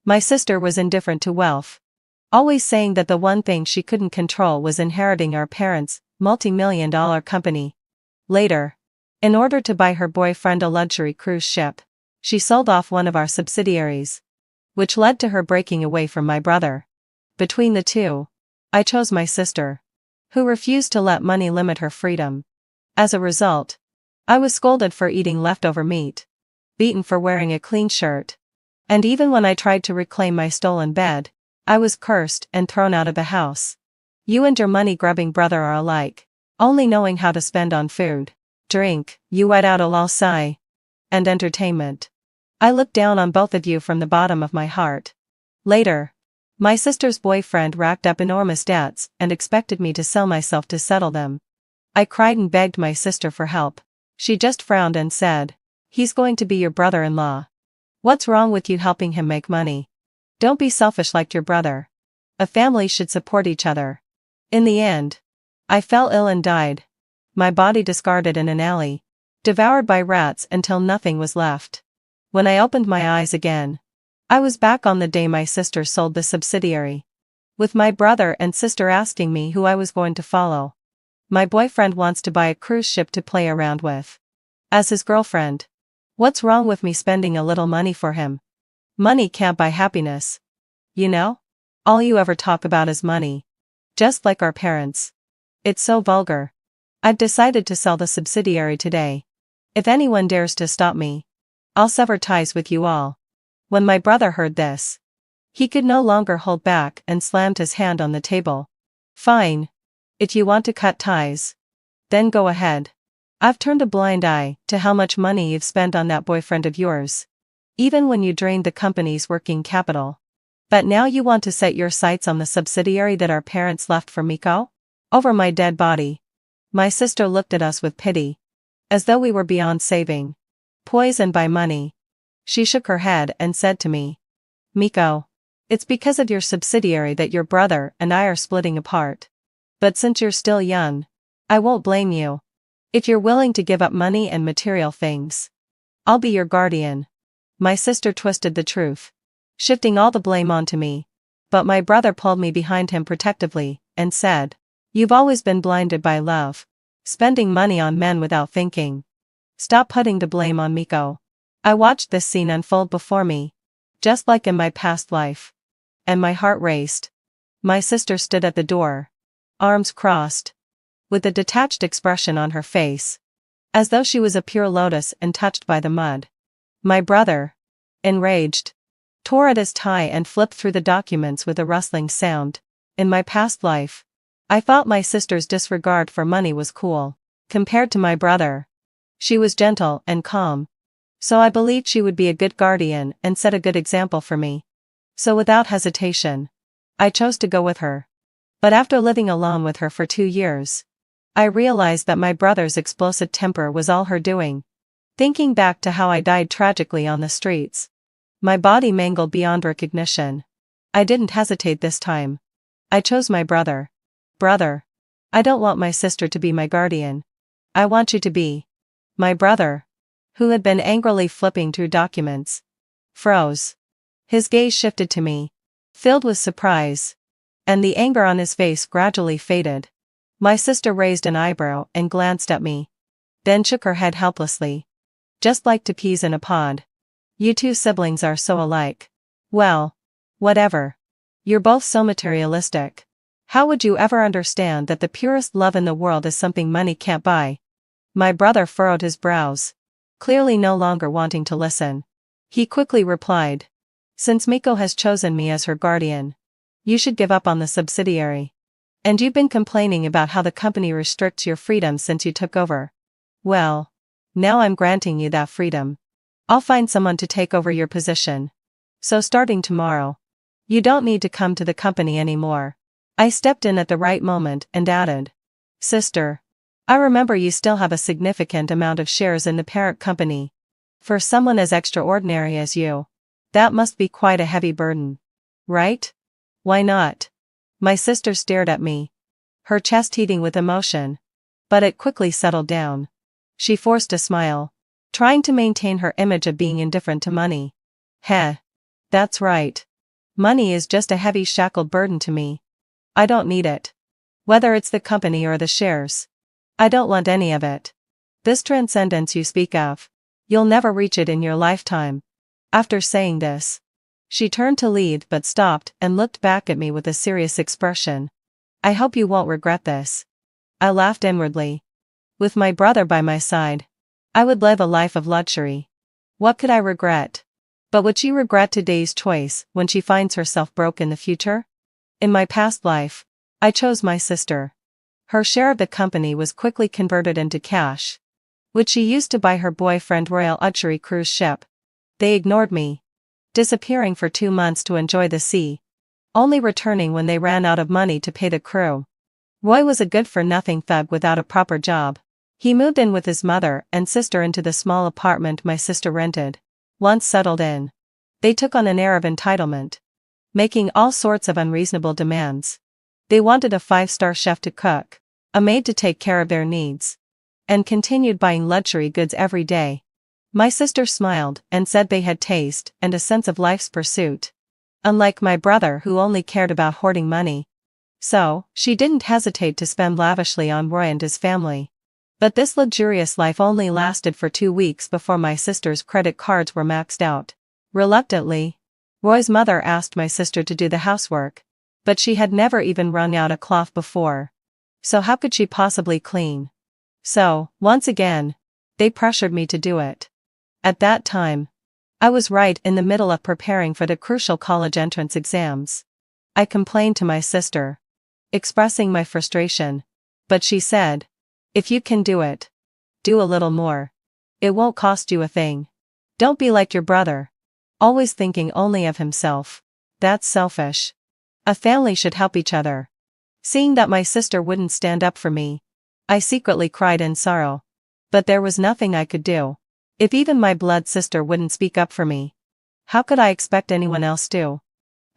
My sister was indifferent to wealth, always saying that the one thing she couldn't control was inheriting our parents' multi-million-dollar company. Later, in order to buy her boyfriend a luxury cruise ship, she sold off one of our subsidiaries, which led to her breaking away from my brother. Between the two, I chose my sister, who refused to let money limit her freedom. As a result, I was scolded for eating leftover meat, beaten for wearing a clean shirt, and even when I tried to reclaim my stolen bed, I was cursed and thrown out of the house. You and your money-grubbing brother are alike, only knowing how to spend on food, drink, you wet out a lull sigh, and entertainment. I looked down on both of you from the bottom of my heart. Later, my sister's boyfriend racked up enormous debts and expected me to sell myself to settle them. I cried and begged my sister for help. She just frowned and said, "He's going to be your brother-in-law. What's wrong with you helping him make money? Don't be selfish like your brother. A family should support each other." In the end, I fell ill and died. My body discarded in an alley, devoured by rats until nothing was left. When I opened my eyes again, I was back on the day my sister sold the subsidiary, with my brother and sister asking me who I was going to follow. My boyfriend wants to buy a cruise ship to play around with. As his girlfriend, what's wrong with me spending a little money for him? Money can't buy happiness. You know? All you ever talk about is money. Just like our parents. It's so vulgar. I've decided to sell the subsidiary today. If anyone dares to stop me, I'll sever ties with you all. When my brother heard this, he could no longer hold back and slammed his hand on the table. Fine. If you want to cut ties, then go ahead. I've turned a blind eye to how much money you've spent on that boyfriend of yours, even when you drained the company's working capital. But now you want to set your sights on the subsidiary that our parents left for Miko? Over my dead body. My sister looked at us with pity, as though we were beyond saving. Poisoned by money. She shook her head and said to me, "Miko, it's because of your subsidiary that your brother and I are splitting apart. But since you're still young, I won't blame you. If you're willing to give up money and material things, I'll be your guardian." My sister twisted the truth, shifting all the blame onto me. But my brother pulled me behind him protectively and said, "You've always been blinded by love, spending money on men without thinking. Stop putting the blame on Miko." I watched this scene unfold before me, just like in my past life. And my heart raced. My sister stood at the door, arms crossed, with a detached expression on her face, as though she was a pure lotus untouched by the mud. My brother, enraged, tore at his tie and flipped through the documents with a rustling sound. In my past life, I thought my sister's disregard for money was cool. Compared to my brother, she was gentle and calm. So I believed she would be a good guardian and set a good example for me. So without hesitation, I chose to go with her. But after living alone with her for 2 years, I realized that my brother's explosive temper was all her doing. Thinking back to how I died tragically on the streets, my body mangled beyond recognition, I didn't hesitate this time. I chose my brother. Brother, I don't want my sister to be my guardian. I want you to be. My brother, who had been angrily flipping through documents, froze. His gaze shifted to me, filled with surprise, and the anger on his face gradually faded. My sister raised an eyebrow and glanced at me, then shook her head helplessly. "Just like two peas in a pod. You two siblings are so alike." "Well, whatever. You're both so materialistic. How would you ever understand that the purest love in the world is something money can't buy?" My brother furrowed his brows, clearly no longer wanting to listen. He quickly replied, "Since Miko has chosen me as her guardian, you should give up on the subsidiary. And you've been complaining about how the company restricts your freedom since you took over. Well, now I'm granting you that freedom. I'll find someone to take over your position. So starting tomorrow, you don't need to come to the company anymore." I stepped in at the right moment and added, "Sister, I remember you still have a significant amount of shares in the parent company. For someone as extraordinary as you, that must be quite a heavy burden. Right? Why not?" My sister stared at me, her chest heaving with emotion, but it quickly settled down. She forced a smile, trying to maintain her image of being indifferent to money. "Heh. That's right. Money is just a heavy shackled burden to me. I don't need it. Whether it's the company or the shares. I don't want any of it. This transcendence you speak of. You'll never reach it in your lifetime. After saying this, she turned to leave but stopped and looked back at me with a serious expression. I hope you won't regret this. I laughed inwardly. With my brother by my side, I would live a life of luxury. What could I regret? But would she regret today's choice when she finds herself broke in the future? In my past life, I chose my sister. Her share of the company was quickly converted into cash, which she used to buy her boyfriend Royal Luxury cruise ship. They ignored me, disappearing for 2 months to enjoy the sea, only returning when they ran out of money to pay the crew. Roy was a good-for-nothing thug without a proper job. He moved in with his mother and sister into the small apartment my sister rented. Once settled in, they took on an air of entitlement, making all sorts of unreasonable demands. They wanted a 5-star chef to cook, a maid to take care of their needs, and continued buying luxury goods every day. My sister smiled and said they had taste and a sense of life's pursuit, unlike my brother who only cared about hoarding money. So, she didn't hesitate to spend lavishly on Roy and his family. But this luxurious life only lasted for 2 weeks before my sister's credit cards were maxed out. Reluctantly, Roy's mother asked my sister to do the housework, but she had never even wrung out a cloth before. So how could she possibly clean? So, once again, they pressured me to do it. At that time, I was right in the middle of preparing for the crucial college entrance exams. I complained to my sister, expressing my frustration, but she said, "If you can do it, do a little more. It won't cost you a thing. Don't be like your brother, always thinking only of himself. That's selfish. A family should help each other." Seeing that my sister wouldn't stand up for me, I secretly cried in sorrow. But there was nothing I could do. If even my blood sister wouldn't speak up for me, how could I expect anyone else to?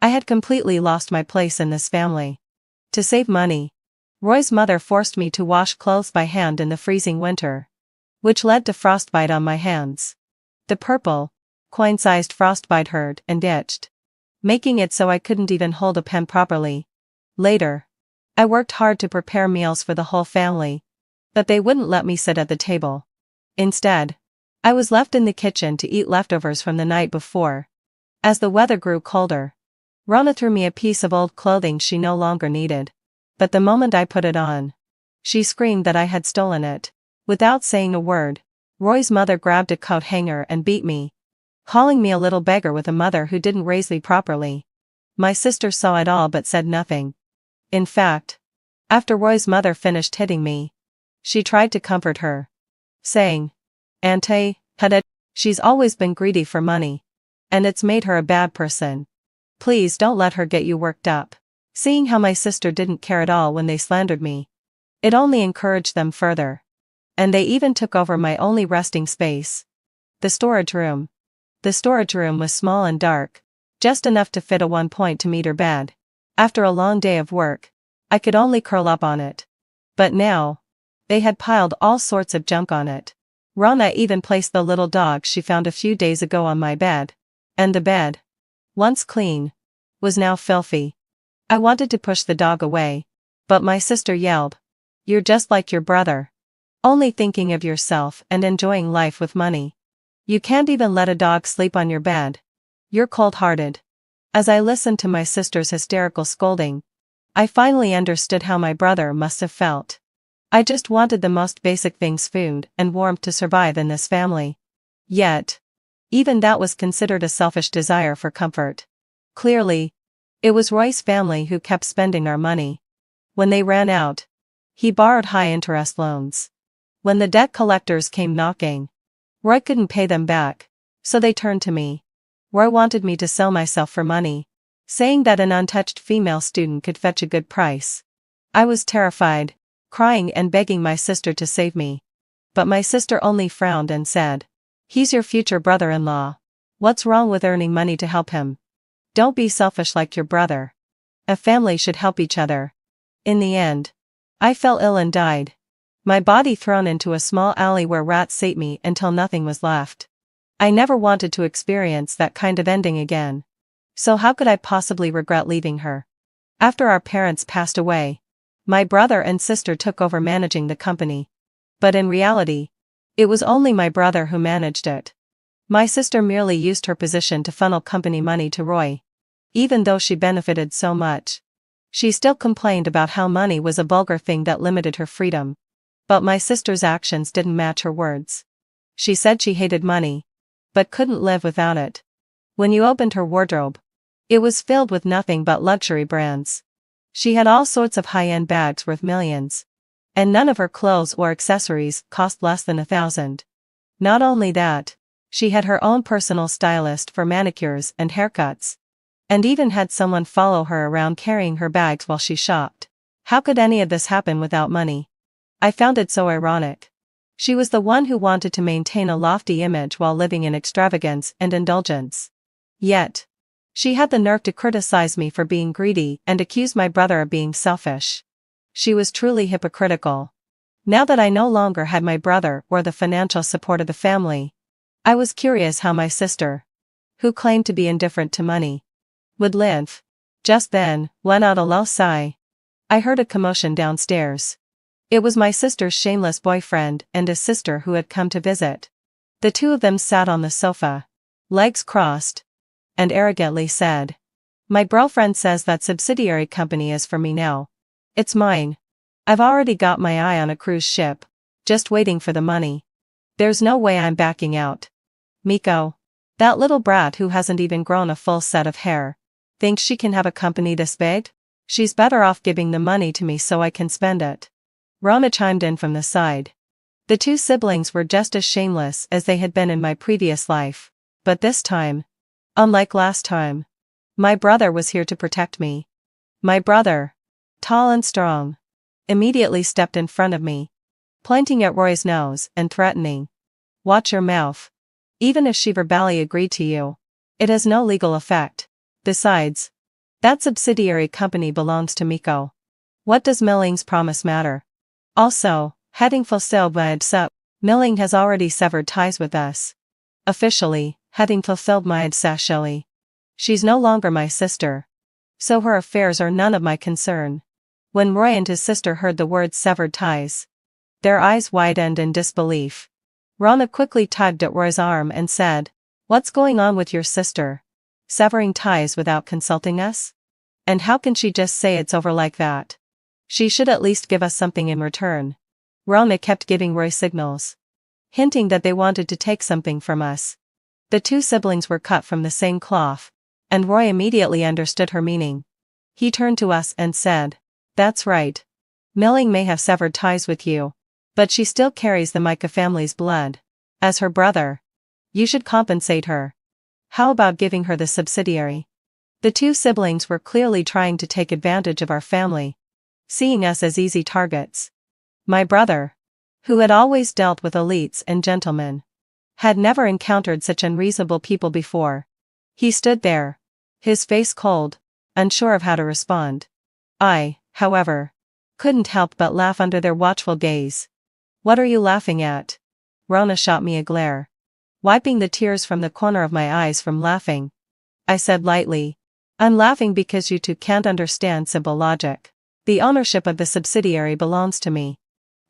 I had completely lost my place in this family. To save money, Roy's mother forced me to wash clothes by hand in the freezing winter, which led to frostbite on my hands. The purple, coin-sized frostbite hurt and itched, making it so I couldn't even hold a pen properly. Later, I worked hard to prepare meals for the whole family, but they wouldn't let me sit at the table. Instead, I was left in the kitchen to eat leftovers from the night before. As the weather grew colder, Rona threw me a piece of old clothing she no longer needed. But the moment I put it on, she screamed that I had stolen it. Without saying a word, Roy's mother grabbed a coat hanger and beat me, calling me a little beggar with a mother who didn't raise me properly. My sister saw it all but said nothing. In fact, after Roy's mother finished hitting me, she tried to comfort her, saying, "Auntie, she's always been greedy for money, and it's made her a bad person. Please don't let her get you worked up." Seeing how my sister didn't care at all when they slandered me, it only encouraged them further. And they even took over my only resting space, the storage room. The storage room was small and dark, just enough to fit a 1.2-meter bed. After a long day of work, I could only curl up on it. But now, they had piled all sorts of junk on it. Rona even placed the little dog she found a few days ago on my bed. And the bed, once clean, was now filthy. I wanted to push the dog away, but my sister yelled, "You're just like your brother. Only thinking of yourself and enjoying life with money. You can't even let a dog sleep on your bed. You're cold-hearted." As I listened to my sister's hysterical scolding, I finally understood how my brother must have felt. I just wanted the most basic things: food and warmth to survive in this family. Yet, even that was considered a selfish desire for comfort. Clearly, it was Roy's family who kept spending our money. When they ran out, he borrowed high-interest loans. When the debt collectors came knocking, Roy couldn't pay them back, so they turned to me. Roy wanted me to sell myself for money, saying that an untouched female student could fetch a good price. I was terrified, crying and begging my sister to save me. But my sister only frowned and said, "He's your future brother-in-law. What's wrong with earning money to help him? Don't be selfish like your brother. A family should help each other." In the end, I fell ill and died. My body thrown into a small alley where rats ate me until nothing was left. I never wanted to experience that kind of ending again. So how could I possibly regret leaving her? After our parents passed away, my brother and sister took over managing the company. But in reality, it was only my brother who managed it. My sister merely used her position to funnel company money to Roy. Even though she benefited so much, she still complained about how money was a vulgar thing that limited her freedom. But my sister's actions didn't match her words. She said she hated money, but couldn't live without it. When you opened her wardrobe, it was filled with nothing but luxury brands. She had all sorts of high-end bags worth millions. And none of her clothes or accessories cost less than $1,000. Not only that, she had her own personal stylist for manicures and haircuts. And even had someone follow her around carrying her bags while she shopped. How could any of this happen without money? I found it so ironic. She was the one who wanted to maintain a lofty image while living in extravagance and indulgence. Yet, she had the nerve to criticize me for being greedy and accuse my brother of being selfish. She was truly hypocritical. Now that I no longer had my brother or the financial support of the family, I was curious how my sister, who claimed to be indifferent to money, would live. Just then, let out a low sigh. I heard a commotion downstairs. It was my sister's shameless boyfriend and his sister who had come to visit. The two of them sat on the sofa, legs crossed, and arrogantly said, "My girlfriend says that subsidiary company is for me now. It's mine. I've already got my eye on a cruise ship, just waiting for the money. There's no way I'm backing out." Miko, that little brat who hasn't even grown a full set of hair, thinks she can have a company this big? She's better off giving the money to me so I can spend it. Rona chimed in from the side. The two siblings were just as shameless as they had been in my previous life, but this time, unlike last time, my brother was here to protect me. My brother, tall and strong, immediately stepped in front of me, pointing at Roy's nose and threatening, "Watch your mouth. Even if she verbally agreed to you, it has no legal effect. Besides, that subsidiary company belongs to Miko. What does Milling's promise matter? Also, having fulfilled my adsa, Milling has already severed ties with us. Officially, having fulfilled my adsa, she's no longer my sister. So her affairs are none of my concern." When Roy and his sister heard the words severed ties, their eyes widened in disbelief. Rona quickly tugged at Roy's arm and said, "What's going on with your sister? Severing ties without consulting us? And how can she just say it's over like that? She should at least give us something in return." Rona kept giving Roy signals, hinting that they wanted to take something from us. The two siblings were cut from the same cloth, and Roy immediately understood her meaning. He turned to us and said, "That's right. Milling may have severed ties with you, but she still carries the Micah family's blood. As her brother, you should compensate her. How about giving her the subsidiary?" The two siblings were clearly trying to take advantage of our family, seeing us as easy targets. My brother, who had always dealt with elites and gentlemen, had never encountered such unreasonable people before. He stood there, his face cold, unsure of how to respond. I, however, couldn't help but laugh under their watchful gaze. "What are you laughing at?" Rona shot me a glare, wiping the tears from the corner of my eyes from laughing. I said lightly, "I'm laughing because you two can't understand simple logic. The ownership of the subsidiary belongs to me.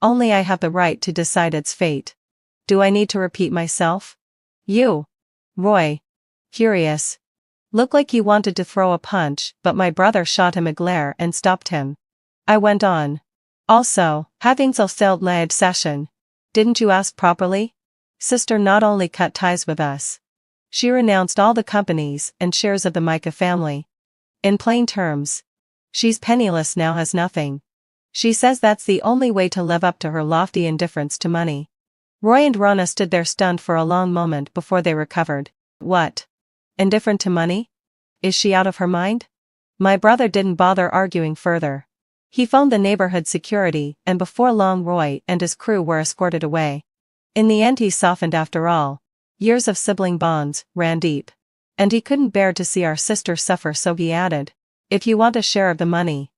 Only I have the right to decide its fate. Do I need to repeat myself?" You, Roy, furious, looked like he wanted to throw a punch, but my brother shot him a glare and stopped him. I went on. "Also, having fulfilled my obsession, didn't you ask properly? Sister not only cut ties with us, she renounced all the companies and shares of the Micah family. In plain terms, she's penniless now, has nothing. She says that's the only way to live up to her lofty indifference to money." Roy and Rona stood there stunned for a long moment before they recovered. "What? Indifferent to money? Is she out of her mind?" My brother didn't bother arguing further. He phoned the neighborhood security, and before long Roy and his crew were escorted away. In the end he softened after all. Years of sibling bonds ran deep. And he couldn't bear to see our sister suffer, so he added, "If you want a share of the money,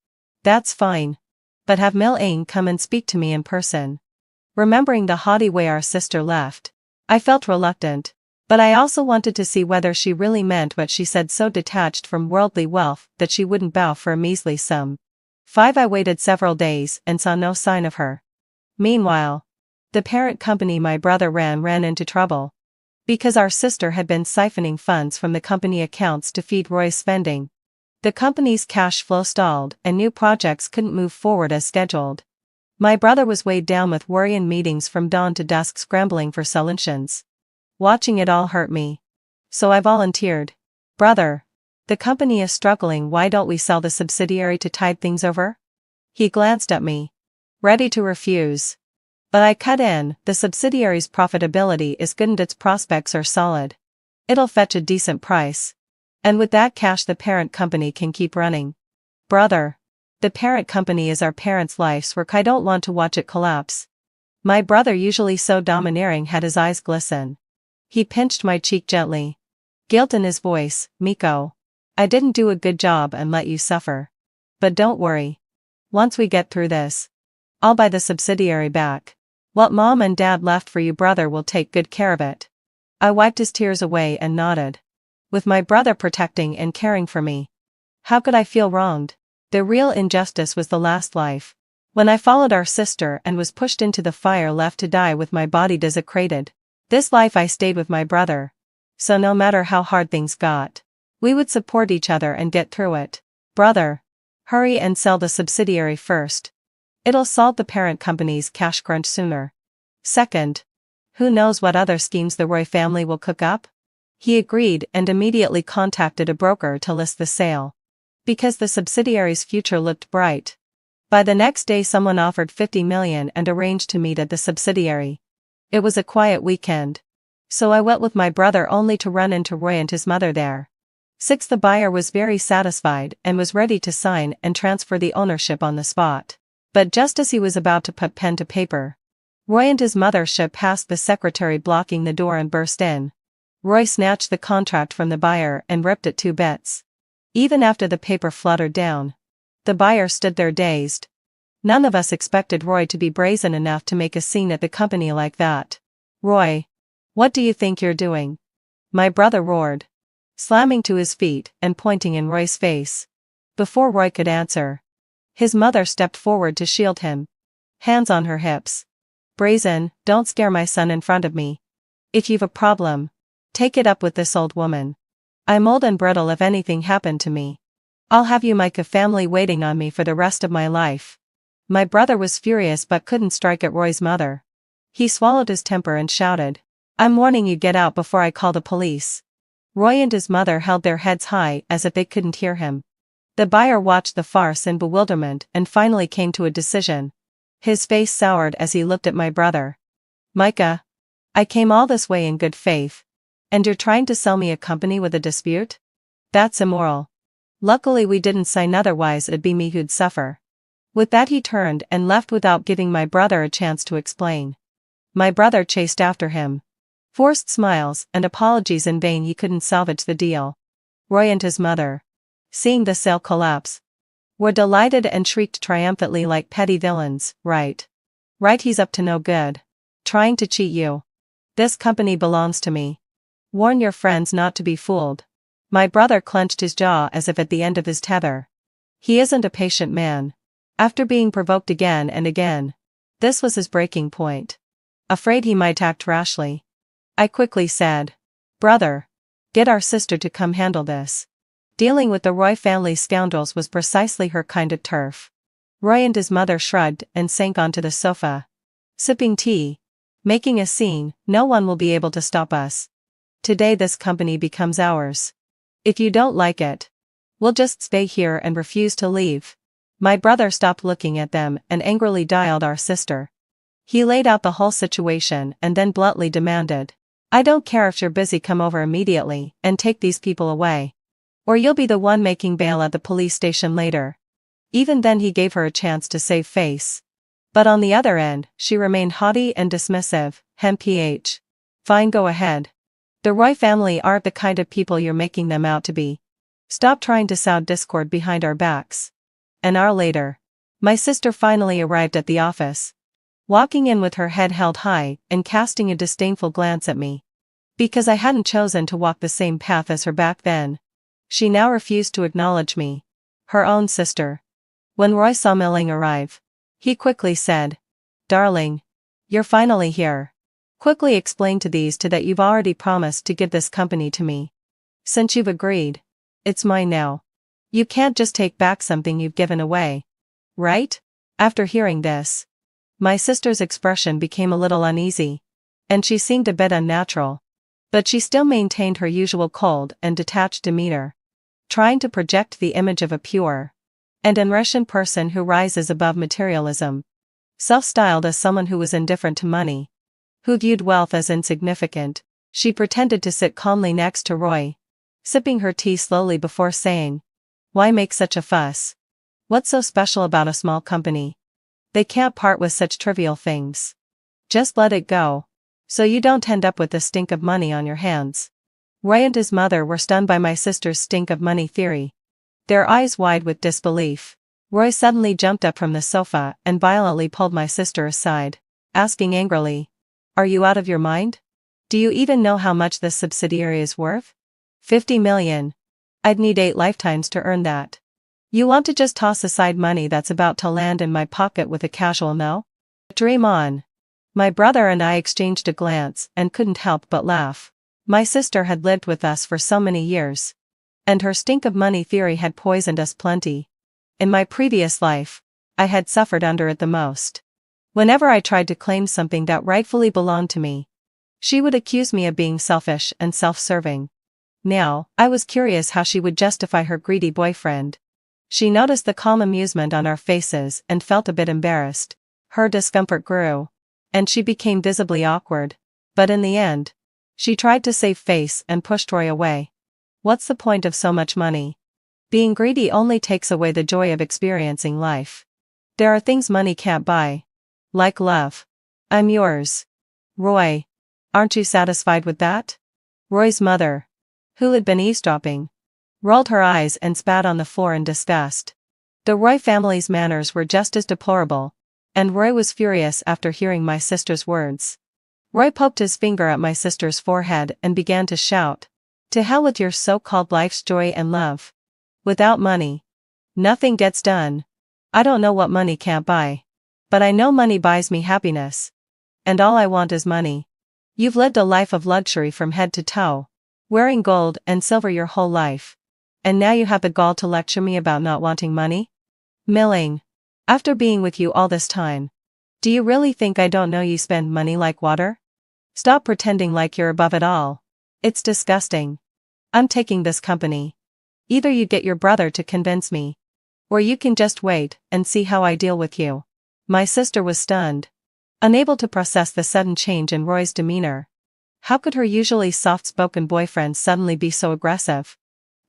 that's fine. But have Mil-Ain come and speak to me in person." Remembering the haughty way our sister left, I felt reluctant, But I also wanted to see whether she really meant what she said, so detached from worldly wealth that she wouldn't bow for a measly sum. 5. I waited several days and saw no sign of her. Meanwhile, the parent company my brother ran into trouble. Because our sister had been siphoning funds from the company accounts to feed Roy's spending. The company's cash flow stalled and new projects couldn't move forward as scheduled. My brother was weighed down with worry and meetings from dawn to dusk, scrambling for solutions. Watching it all hurt me. So I volunteered. Brother, the company is struggling, why don't we sell the subsidiary to tide things over? He glanced at me, ready to refuse. But I cut in, the subsidiary's profitability is good and its prospects are solid. It'll fetch a decent price. And with that cash the parent company can keep running. Brother, the parent company is our parents' life's work, I don't want to watch it collapse. My brother, usually so domineering, had his eyes glisten. He pinched my cheek gently. Guilt in his voice, Miko. I didn't do a good job and let you suffer. But don't worry. Once we get through this, I'll buy the subsidiary back. What Mom and Dad left for you, brother, will take good care of it. I wiped his tears away and nodded. With my brother protecting and caring for me, how could I feel wronged? The real injustice was the last life. When I followed our sister and was pushed into the fire, left to die with my body desecrated. This life I stayed with my brother. So no matter how hard things got, we would support each other and get through it. Brother, hurry and sell the subsidiary first. It'll solve the parent company's cash crunch sooner. Second, who knows what other schemes the Roy family will cook up? He agreed and immediately contacted a broker to list the sale. Because the subsidiary's future looked bright. By the next day someone offered $50 million and arranged to meet at the subsidiary. It was a quiet weekend. So I went with my brother only to run into Roy and his mother there. 6. The buyer was very satisfied and was ready to sign and transfer the ownership on the spot. But just as he was about to put pen to paper, Roy and his mother shoved past the secretary blocking the door and burst in. Roy snatched the contract from the buyer and ripped it to bits. Even after the paper fluttered down, the buyer stood there dazed. None of us expected Roy to be brazen enough to make a scene at the company like that. Roy, what do you think you're doing? My brother roared, slamming to his feet and pointing in Roy's face. Before Roy could answer, his mother stepped forward to shield him, hands on her hips. Brazen, don't scare my son in front of me. If you've a problem, take it up with this old woman. I'm old and brittle, if anything happened to me, I'll have you Micah family waiting on me for the rest of my life. My brother was furious but couldn't strike at Roy's mother. He swallowed his temper and shouted, I'm warning you, get out before I call the police. Roy and his mother held their heads high as if they couldn't hear him. The buyer watched the farce in bewilderment and finally came to a decision. His face soured as he looked at my brother. Micah, I came all this way in good faith. And you're trying to sell me a company with a dispute? That's immoral. Luckily we didn't sign, otherwise it'd be me who'd suffer. With that he turned and left without giving my brother a chance to explain. My brother chased after him. Forced smiles and apologies in vain, he couldn't salvage the deal. Roy and his mother, seeing the sale collapse, were delighted and shrieked triumphantly like petty villains. Right, he's up to no good. Trying to cheat you. This company belongs to me. Warn your friends not to be fooled. My brother clenched his jaw as if at the end of his tether. He isn't a patient man. After being provoked again and again, this was his breaking point. Afraid he might act rashly, I quickly said, Brother, get our sister to come handle this. Dealing with the Roy family scoundrels was precisely her kind of turf. Roy and his mother shrugged and sank onto the sofa, sipping tea, making a scene. No one will be able to stop us. Today this company becomes ours. If you don't like it, we'll just stay here and refuse to leave. My brother stopped looking at them and angrily dialed our sister. He laid out the whole situation and then bluntly demanded, I don't care if you're busy, come over immediately and take these people away. Or you'll be the one making bail at the police station later. Even then he gave her a chance to save face. But on the other end, she remained haughty and dismissive. Ph. Fine, go ahead. The Roy family aren't the kind of people you're making them out to be. Stop trying to sow discord behind our backs. An hour later, my sister finally arrived at the office. Walking in with her head held high and casting a disdainful glance at me. Because I hadn't chosen to walk the same path as her back then. She now refused to acknowledge me. Her own sister. When Roy saw Milling arrive, he quickly said, "Darling. You're finally here. Quickly explain to these two that you've already promised to give this company to me. Since you've agreed, it's mine now. You can't just take back something you've given away. Right?" After hearing this, my sister's expression became a little uneasy, and she seemed a bit unnatural. But she still maintained her usual cold and detached demeanor, trying to project the image of a pure and enlightened person who rises above materialism. Self-styled as someone who was indifferent to money, who viewed wealth as insignificant, she pretended to sit calmly next to Roy, sipping her tea slowly before saying, "Why make such a fuss? What's so special about a small company? They can't part with such trivial things. Just let it go, so you don't end up with the stink of money on your hands." Roy and his mother were stunned by my sister's stink of money theory, their eyes wide with disbelief. Roy suddenly jumped up from the sofa and violently pulled my sister aside, asking angrily, "Are you out of your mind? Do you even know how much this subsidiary is worth? 50 million. I'd need 8 lifetimes to earn that. You want to just toss aside money that's about to land in my pocket with a casual no? Dream on." My brother and I exchanged a glance and couldn't help but laugh. My sister had lived with us for so many years, and her stink of money theory had poisoned us plenty. In my previous life, I had suffered under it the most. Whenever I tried to claim something that rightfully belonged to me, she would accuse me of being selfish and self-serving. Now, I was curious how she would justify her greedy boyfriend. She noticed the calm amusement on our faces and felt a bit embarrassed. Her discomfort grew, and she became visibly awkward. But in the end, she tried to save face and pushed Roy away. What's the point of so much money? Being greedy only takes away the joy of experiencing life. There are things money can't buy. Like love. I'm yours. Roy. Aren't you satisfied with that? Roy's mother, who had been eavesdropping, rolled her eyes and spat on the floor in disgust. The Roy family's manners were just as deplorable, and Roy was furious after hearing my sister's words. Roy poked his finger at my sister's forehead and began to shout, "To hell with your so-called life's joy and love. Without money, nothing gets done. I don't know what money can't buy, but I know money buys me happiness. And all I want is money. You've lived a life of luxury from head to toe, wearing gold and silver your whole life. And now you have the gall to lecture me about not wanting money? Milling. After being with you all this time, do you really think I don't know you spend money like water? Stop pretending like you're above it all. It's disgusting. I'm taking this company. Either you get your brother to convince me, or you can just wait and see how I deal with you." My sister was stunned, unable to process the sudden change in Roy's demeanor. How could her usually soft-spoken boyfriend suddenly be so aggressive?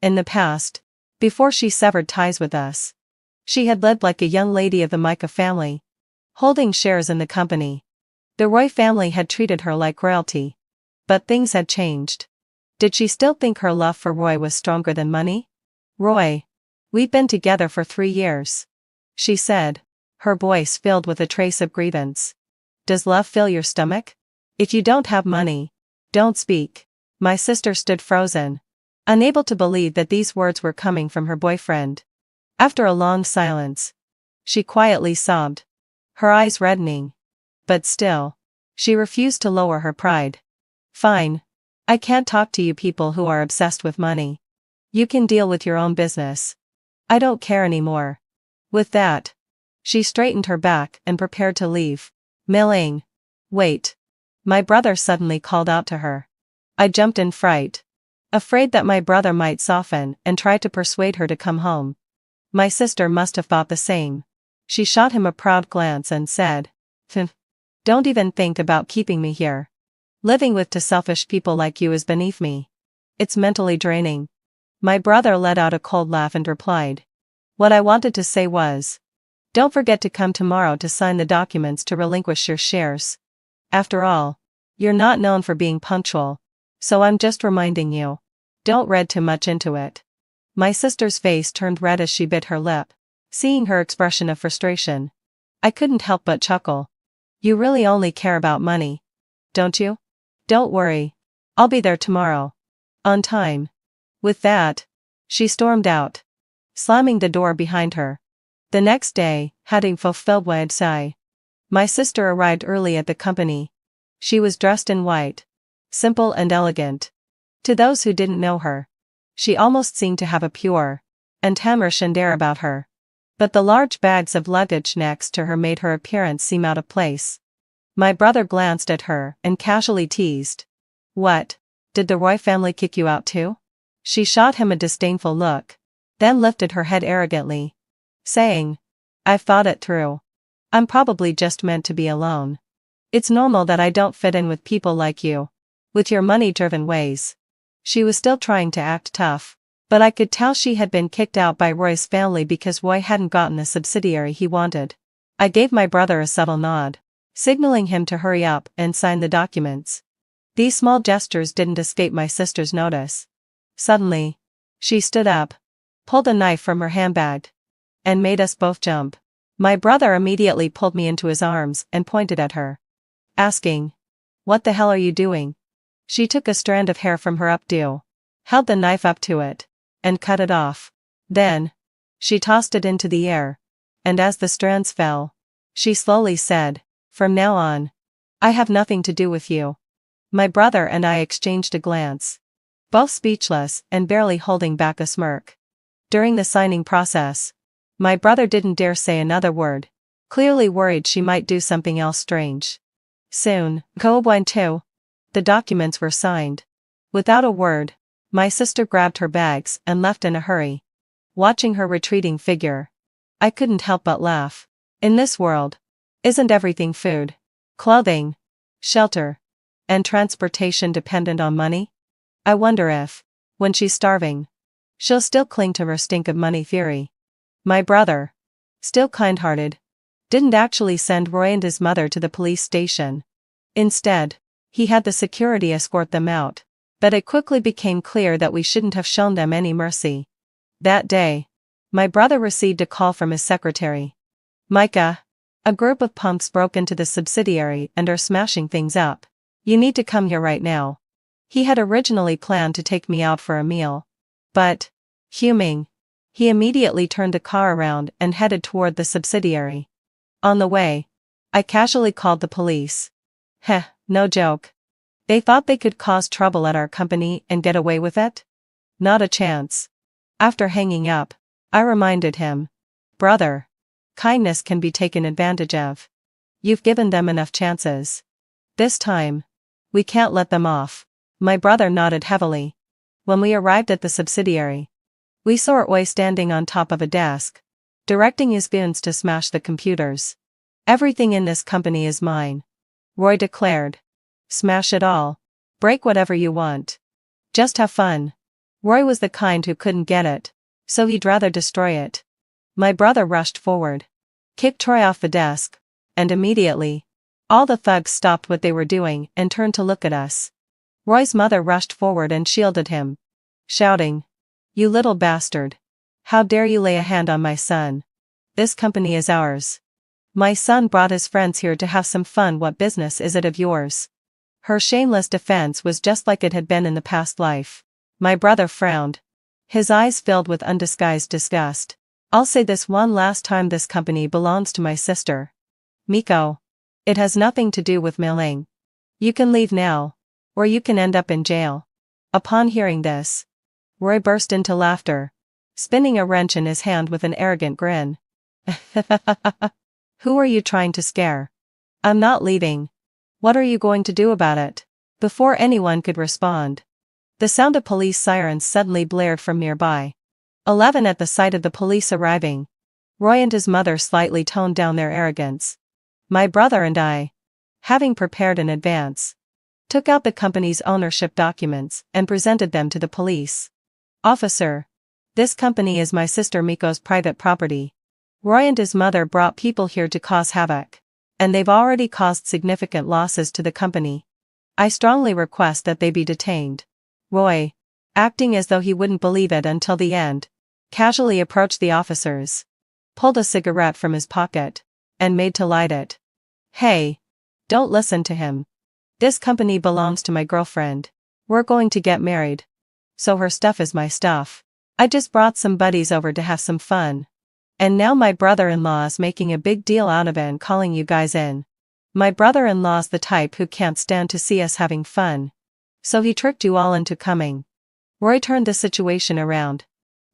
In the past, before she severed ties with us, she had lived like a young lady of the Micah family, holding shares in the company. The Roy family had treated her like royalty. But things had changed. Did she still think her love for Roy was stronger than money? "Roy, we've been together for 3 years," she said, her voice filled with a trace of grievance. "Does love fill your stomach? If you don't have money, don't speak." My sister stood frozen, unable to believe that these words were coming from her boyfriend. After a long silence, she quietly sobbed, her eyes reddening. But still, she refused to lower her pride. "Fine. I can't talk to you people who are obsessed with money. You can deal with your own business. I don't care anymore." With that, she straightened her back and prepared to leave. "Milling. Wait." My brother suddenly called out to her. I jumped in fright, afraid that my brother might soften and try to persuade her to come home. My sister must have thought the same. She shot him a proud glance and said, "Don't even think about keeping me here. Living with two selfish people like you is beneath me. It's mentally draining." My brother let out a cold laugh and replied, "What I wanted to say was, don't forget to come tomorrow to sign the documents to relinquish your shares. After all, you're not known for being punctual, so I'm just reminding you. Don't read too much into it." My sister's face turned red as she bit her lip, seeing her expression of frustration. I couldn't help but chuckle. "You really only care about money, don't you? Don't worry. I'll be there tomorrow. On time. With that, she stormed out, slamming the door behind her. The next day, having fulfilled what I'd say, my sister arrived early at the company. She was dressed in white, simple and elegant. To those who didn't know her, she almost seemed to have a pure and Hamish air about her. But the large bags of luggage next to her made her appearance seem out of place. My brother glanced at her and casually teased, "What, did the Roy family kick you out too?" She shot him a disdainful look, then lifted her head arrogantly, saying, "I've thought it through. I'm probably just meant to be alone. It's normal that I don't fit in with people like you, with your money-driven ways." She was still trying to act tough, but I could tell she had been kicked out by Roy's family because Roy hadn't gotten the subsidiary he wanted. I gave my brother a subtle nod, signaling him to hurry up and sign the documents. These small gestures didn't escape my sister's notice. Suddenly, she stood up, pulled a knife from her handbag, and made us both jump. My brother immediately pulled me into his arms and pointed at her, asking, "What the hell are you doing?" She took a strand of hair from her updo, held the knife up to it, and cut it off. Then, she tossed it into the air, and as the strands fell, she slowly said, "From now on, I have nothing to do with you." My brother and I exchanged a glance, both speechless and barely holding back a smirk. During the signing process, my brother didn't dare say another word, clearly worried she might do something else strange. Soon, the documents were signed. Without a word, my sister grabbed her bags and left in a hurry. Watching her retreating figure, I couldn't help but laugh. In this world, isn't everything food, clothing, shelter, and transportation dependent on money? I wonder if, when she's starving, she'll still cling to her stink of money theory. My brother, still kind-hearted, didn't actually send Roy and his mother to the police station. Instead, he had the security escort them out, but it quickly became clear that we shouldn't have shown them any mercy. That day, my brother received a call from his secretary. "Micah, a group of punks broke into the subsidiary and are smashing things up. You need to come here right now." He had originally planned to take me out for a meal, but, fuming, he immediately turned the car around and headed toward the subsidiary. On the way, I casually called the police. Heh, no joke. They thought they could cause trouble at our company and get away with it? Not a chance. After hanging up, I reminded him, "Brother, kindness can be taken advantage of. You've given them enough chances. This time, we can't let them off." My brother nodded heavily. When we arrived at the subsidiary, we saw Roy standing on top of a desk, directing his goons to smash the computers. "Everything in this company is mine," Roy declared. "Smash it all. Break whatever you want. Just have fun." Roy was the kind who couldn't get it, so he'd rather destroy it. My brother rushed forward, kicked Troy off the desk, and immediately, all the thugs stopped what they were doing and turned to look at us. Roy's mother rushed forward and shielded him, shouting, "You little bastard. How dare you lay a hand on my son? This company is ours. My son brought his friends here to have some fun. What business is it of yours?" Her shameless defense was just like it had been in the past life. My brother frowned, his eyes filled with undisguised disgust. "I'll say this one last time, this company belongs to my sister, Miko. It has nothing to do with Mei-Ling. You can leave now, or you can end up in jail." Upon hearing this, Roy burst into laughter, spinning a wrench in his hand with an arrogant grin. "Who are you trying to scare? I'm not leaving. What are you going to do about it?" Before anyone could respond, the sound of police sirens suddenly blared from nearby. 11 At the sight of the police arriving, Roy and his mother slightly toned down their arrogance. My brother and I, having prepared in advance, took out the company's ownership documents and presented them to the police. "Officer, this company is my sister Miko's private property. Roy and his mother brought people here to cause havoc, and they've already caused significant losses to the company. I strongly request that they be detained." Roy, acting as though he wouldn't believe it until the end, casually approached the officers, pulled a cigarette from his pocket, and made to light it. "Hey, don't listen to him. This company belongs to my girlfriend." We're going to get married. So her stuff is my stuff. I just brought some buddies over to have some fun. And now my brother-in-law is making a big deal out of it and calling you guys in. My brother-in-law's the type who can't stand to see us having fun. So he tricked you all into coming. Roy turned the situation around,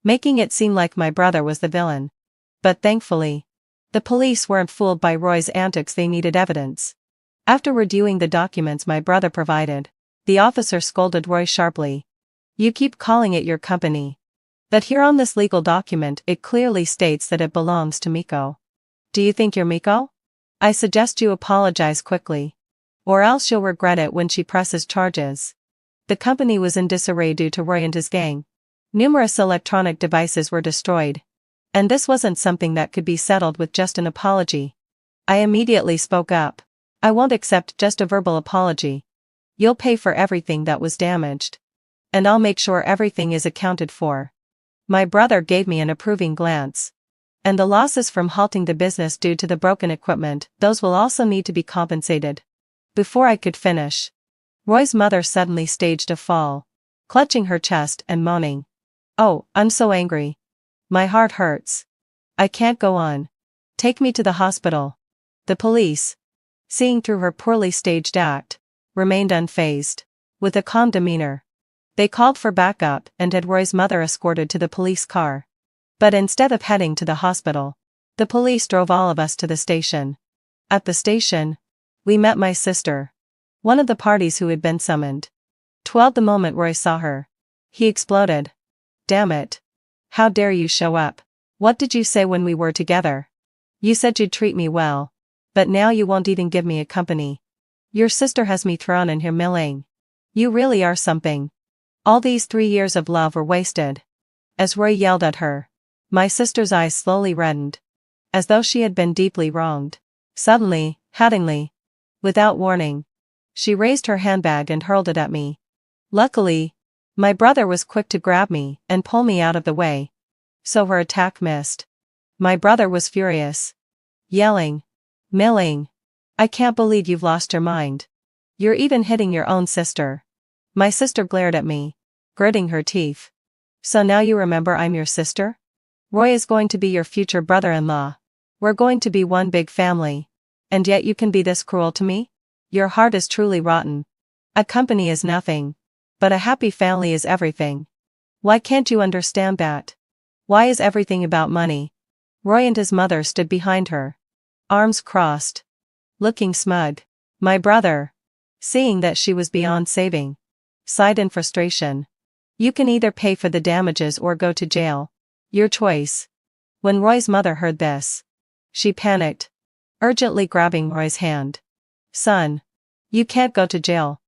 making it seem like my brother was the villain. But thankfully, the police weren't fooled by Roy's antics. They needed evidence. After reviewing the documents my brother provided, the officer scolded Roy sharply. You keep calling it your company. But here on this legal document it clearly states that it belongs to Miko. Do you think you're Miko? I suggest you apologize quickly. Or else you'll regret it when she presses charges. The company was in disarray due to Roy and his gang. Numerous electronic devices were destroyed. And this wasn't something that could be settled with just an apology. I immediately spoke up. I won't accept just a verbal apology. You'll pay for everything that was damaged. And I'll make sure everything is accounted for. My brother gave me an approving glance. And the losses from halting the business due to the broken equipment, those will also need to be compensated. Before I could finish, Roy's mother suddenly staged a fall, clutching her chest and moaning. Oh, I'm so angry. My heart hurts. I can't go on. Take me to the hospital. The police, seeing through her poorly staged act, remained unfazed. With a calm demeanor, they called for backup and had Roy's mother escorted to the police car. But instead of heading to the hospital, the police drove all of us to the station. At the station, we met my sister, one of the parties who had been summoned. 12 The moment Roy saw her, he exploded. Damn it. How dare you show up? What did you say when we were together? You said you'd treat me well. But now you won't even give me a company. Your sister has me thrown in here milling. You really are something. All these 3 years of love were wasted. As Roy yelled at her, my sister's eyes slowly reddened, as though she had been deeply wronged. Suddenly, hauntingly, without warning, she raised her handbag and hurled it at me. Luckily, my brother was quick to grab me and pull me out of the way, so her attack missed. My brother was furious, yelling, Milling, I can't believe you've lost your mind. You're even hitting your own sister. My sister glared at me, gritting her teeth. So now you remember I'm your sister? Roy is going to be your future brother-in-law. We're going to be one big family. And yet you can be this cruel to me? Your heart is truly rotten. A company is nothing. But a happy family is everything. Why can't you understand that? Why is everything about money? Roy and his mother stood behind her, arms crossed, looking smug. My brother, seeing that she was beyond saving, sighed in frustration. You can either pay for the damages or go to jail. Your choice. When Roy's mother heard this, she panicked, urgently grabbing Roy's hand. Son, you can't go to jail.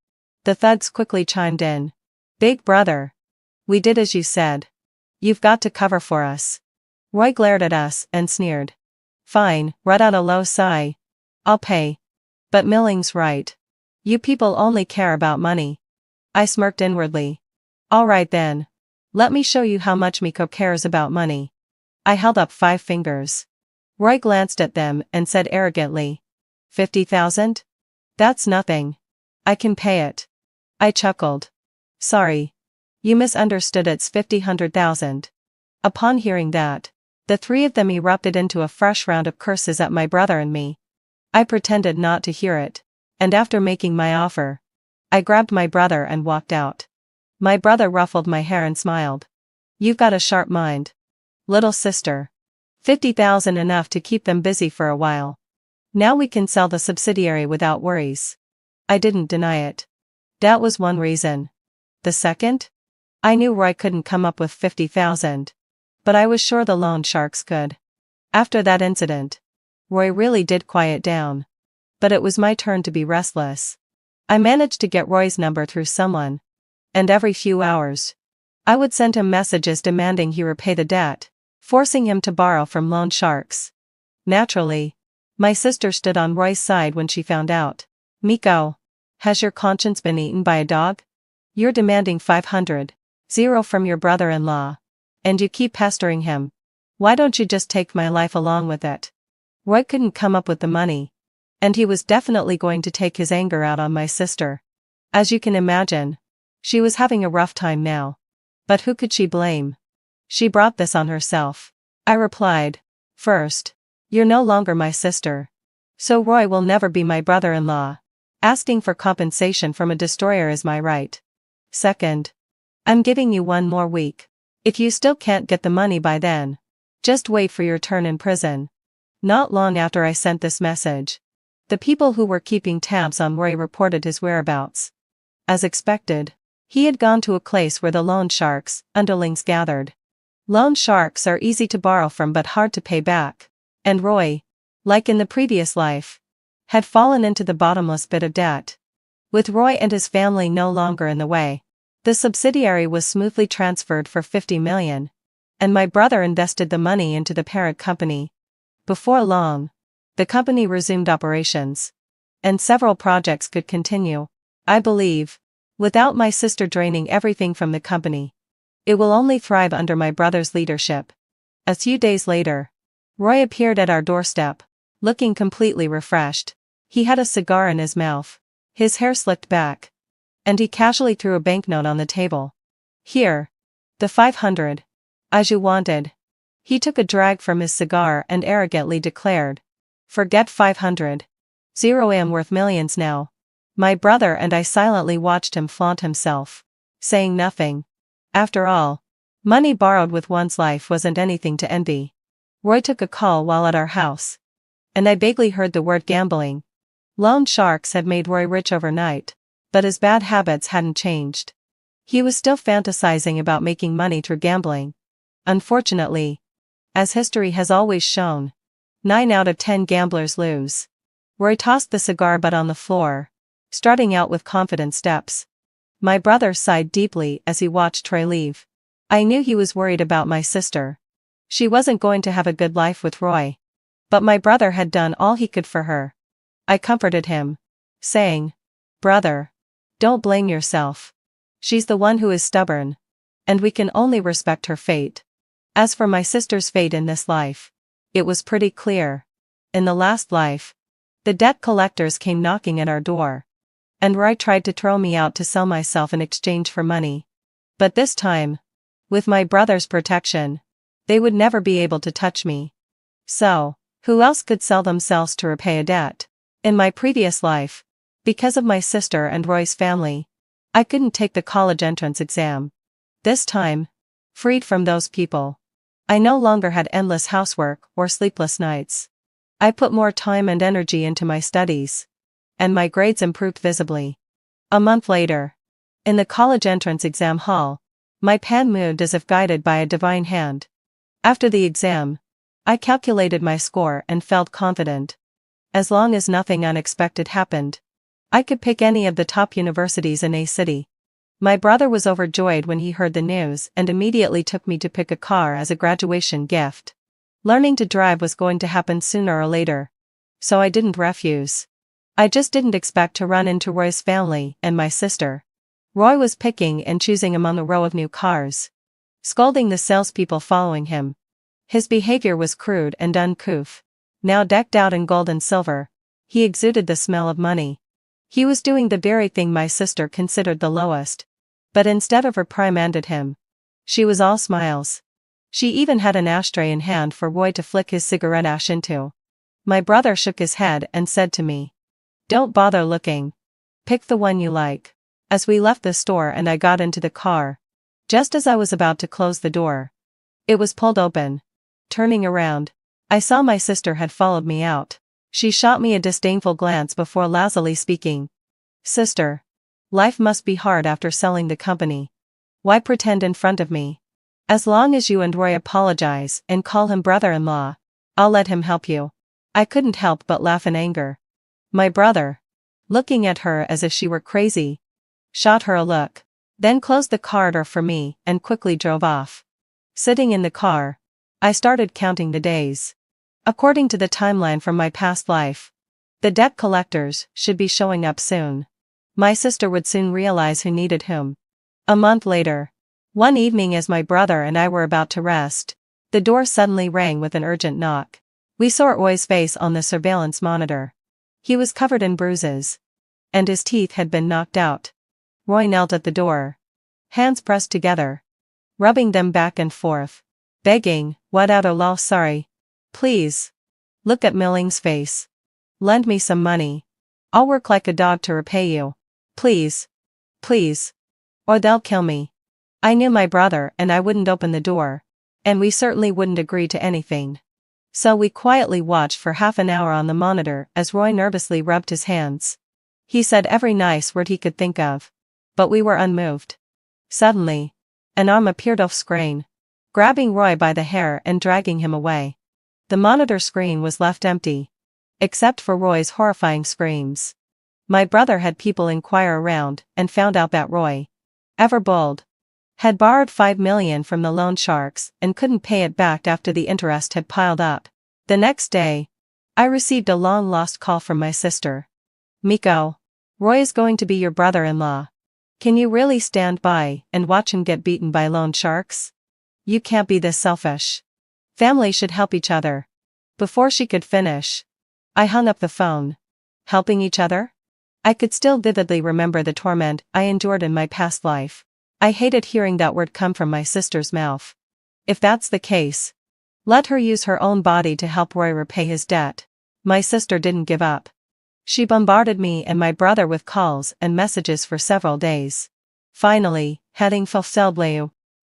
The thugs quickly chimed in. Big brother, we did as you said. You've got to cover for us. Roy glared at us and sneered. Fine, let out a low sigh. I'll pay. But Milling's right. You people only care about money. I smirked inwardly. All right then. Let me show you how much Miko cares about money. I held up 5 fingers. Roy glanced at them and said arrogantly. 50,000? That's nothing. I can pay it. I chuckled. Sorry. You misunderstood, it's 100,000. Upon hearing that, the 3 of them erupted into a fresh round of curses at my brother and me. I pretended not to hear it, and after making my offer, I grabbed my brother and walked out. My brother ruffled my hair and smiled. You've got a sharp mind, little sister. 50,000 enough to keep them busy for a while. Now we can sell the subsidiary without worries. I didn't deny it. That was one reason. The second? I knew Roy couldn't come up with 50,000. But I was sure the loan sharks could. After that incident, Roy really did quiet down. But it was my turn to be restless. I managed to get Roy's number through someone. And every few hours, I would send him messages demanding he repay the debt, forcing him to borrow from loan sharks. Naturally, my sister stood on Roy's side when she found out. Miko, has your conscience been eaten by a dog? You're demanding 500,000 from your brother-in-law. And you keep pestering him. Why don't you just take my life along with it? Roy couldn't come up with the money. And he was definitely going to take his anger out on my sister. As you can imagine, She was having a rough time now. But who could she blame? She brought this on herself. I replied. First, you're no longer my sister. So Roy will never be my brother-in-law. Asking for compensation from a destroyer is my right. Second, I'm giving you 1 more week. If you still can't get the money by then, just wait for your turn in prison. Not long after I sent this message, the people who were keeping tabs on Roy reported his whereabouts. As expected, he had gone to a place where the loan sharks, underlings, gathered. Loan sharks are easy to borrow from but hard to pay back, and Roy, like in the previous life, had fallen into the bottomless pit of debt. With Roy and his family no longer in the way, the subsidiary was smoothly transferred for $50 million, and my brother invested the money into the parent company. Before long, the company resumed operations, and several projects could continue, I believe, without my sister draining everything from the company. It will only thrive under my brother's leadership. A few days later, Roy appeared at our doorstep, looking completely refreshed. He had a cigar in his mouth, his hair slicked back, and he casually threw a banknote on the table. Here. The 500. As you wanted. He took a drag from his cigar and arrogantly declared. Forget 500. I'm worth millions now. My brother and I silently watched him flaunt himself, saying nothing. After all, money borrowed with one's life wasn't anything to envy. Roy took a call while at our house, and I vaguely heard the word gambling. Loan sharks had made Roy rich overnight, but his bad habits hadn't changed. He was still fantasizing about making money through gambling. Unfortunately, as history has always shown, 9 out of 10 gamblers lose. Roy tossed the cigar butt on the floor, strutting out with confident steps. My brother sighed deeply as he watched Troy leave. I knew he was worried about my sister. She wasn't going to have a good life with Roy. But my brother had done all he could for her. I comforted him, saying, Brother, don't blame yourself. She's the one who is stubborn, and we can only respect her fate. As for my sister's fate in this life, it was pretty clear. In the last life, the debt collectors came knocking at our door, and Roy tried to throw me out to sell myself in exchange for money. But this time, with my brother's protection, they would never be able to touch me. So, who else could sell themselves to repay a debt? In my previous life, because of my sister and Roy's family, I couldn't take the college entrance exam. This time, freed from those people, I no longer had endless housework or sleepless nights. I put more time and energy into my studies, and my grades improved visibly. A month later, in the college entrance exam hall, my pen moved as if guided by a divine hand. After the exam, I calculated my score and felt confident. As long as nothing unexpected happened, I could pick any of the top universities in a city. My brother was overjoyed when he heard the news and immediately took me to pick a car as a graduation gift. Learning to drive was going to happen sooner or later, so I didn't refuse. I just didn't expect to run into Roy's family and my sister. Roy was picking and choosing among a row of new cars, scolding the salespeople following him. His behavior was crude and uncouth. Now decked out in gold and silver, he exuded the smell of money. He was doing the very thing my sister considered the lowest. But instead of reprimanded him, she was all smiles. She even had an ashtray in hand for Roy to flick his cigarette ash into. My brother shook his head and said to me, Don't bother looking. Pick the one you like. As we left the store and I got into the car, just as I was about to close the door, it was pulled open. Turning around, I saw my sister had followed me out. She shot me a disdainful glance before lazily speaking. Sister, life must be hard after selling the company. Why pretend in front of me? As long as you and Roy apologize and call him brother-in-law, I'll let him help you. I couldn't help but laugh in anger. My brother, looking at her as if she were crazy, shot her a look, then closed the car door for me and quickly drove off. Sitting in the car, I started counting the days. According to the timeline from my past life, the debt collectors should be showing up soon. My sister would soon realize who needed whom. A month later, one evening as my brother and I were about to rest, the door suddenly rang with an urgent knock. We saw Roy's face on the surveillance monitor. He was covered in bruises, and his teeth had been knocked out. Roy knelt at the door. Hands pressed together. Rubbing them back and forth. Begging, "What out of law, sorry. Please. Look at Milling's face. Lend me some money. I'll work like a dog to repay you. Please. Please. Or they'll kill me." I knew my brother and I wouldn't open the door. And we certainly wouldn't agree to anything. So we quietly watched for half an hour on the monitor as Roy nervously rubbed his hands. He said every nice word he could think of. But we were unmoved. Suddenly, an arm appeared off screen, grabbing Roy by the hair and dragging him away. The monitor screen was left empty. Except for Roy's horrifying screams. My brother had people inquire around and found out that Roy, ever bold, had borrowed $5 million from the loan sharks and couldn't pay it back after the interest had piled up. The next day, I received a long-lost call from my sister. "Miko, Roy is going to be your brother-in-law. Can you really stand by and watch him get beaten by loan sharks? You can't be this selfish. Family should help each other." Before she could finish, I hung up the phone. Helping each other? I could still vividly remember the torment I endured in my past life. I hated hearing that word come from my sister's mouth. If that's the case, let her use her own body to help Roy repay his debt. My sister didn't give up. She bombarded me and my brother with calls and messages for several days. Finally, heading fulfilled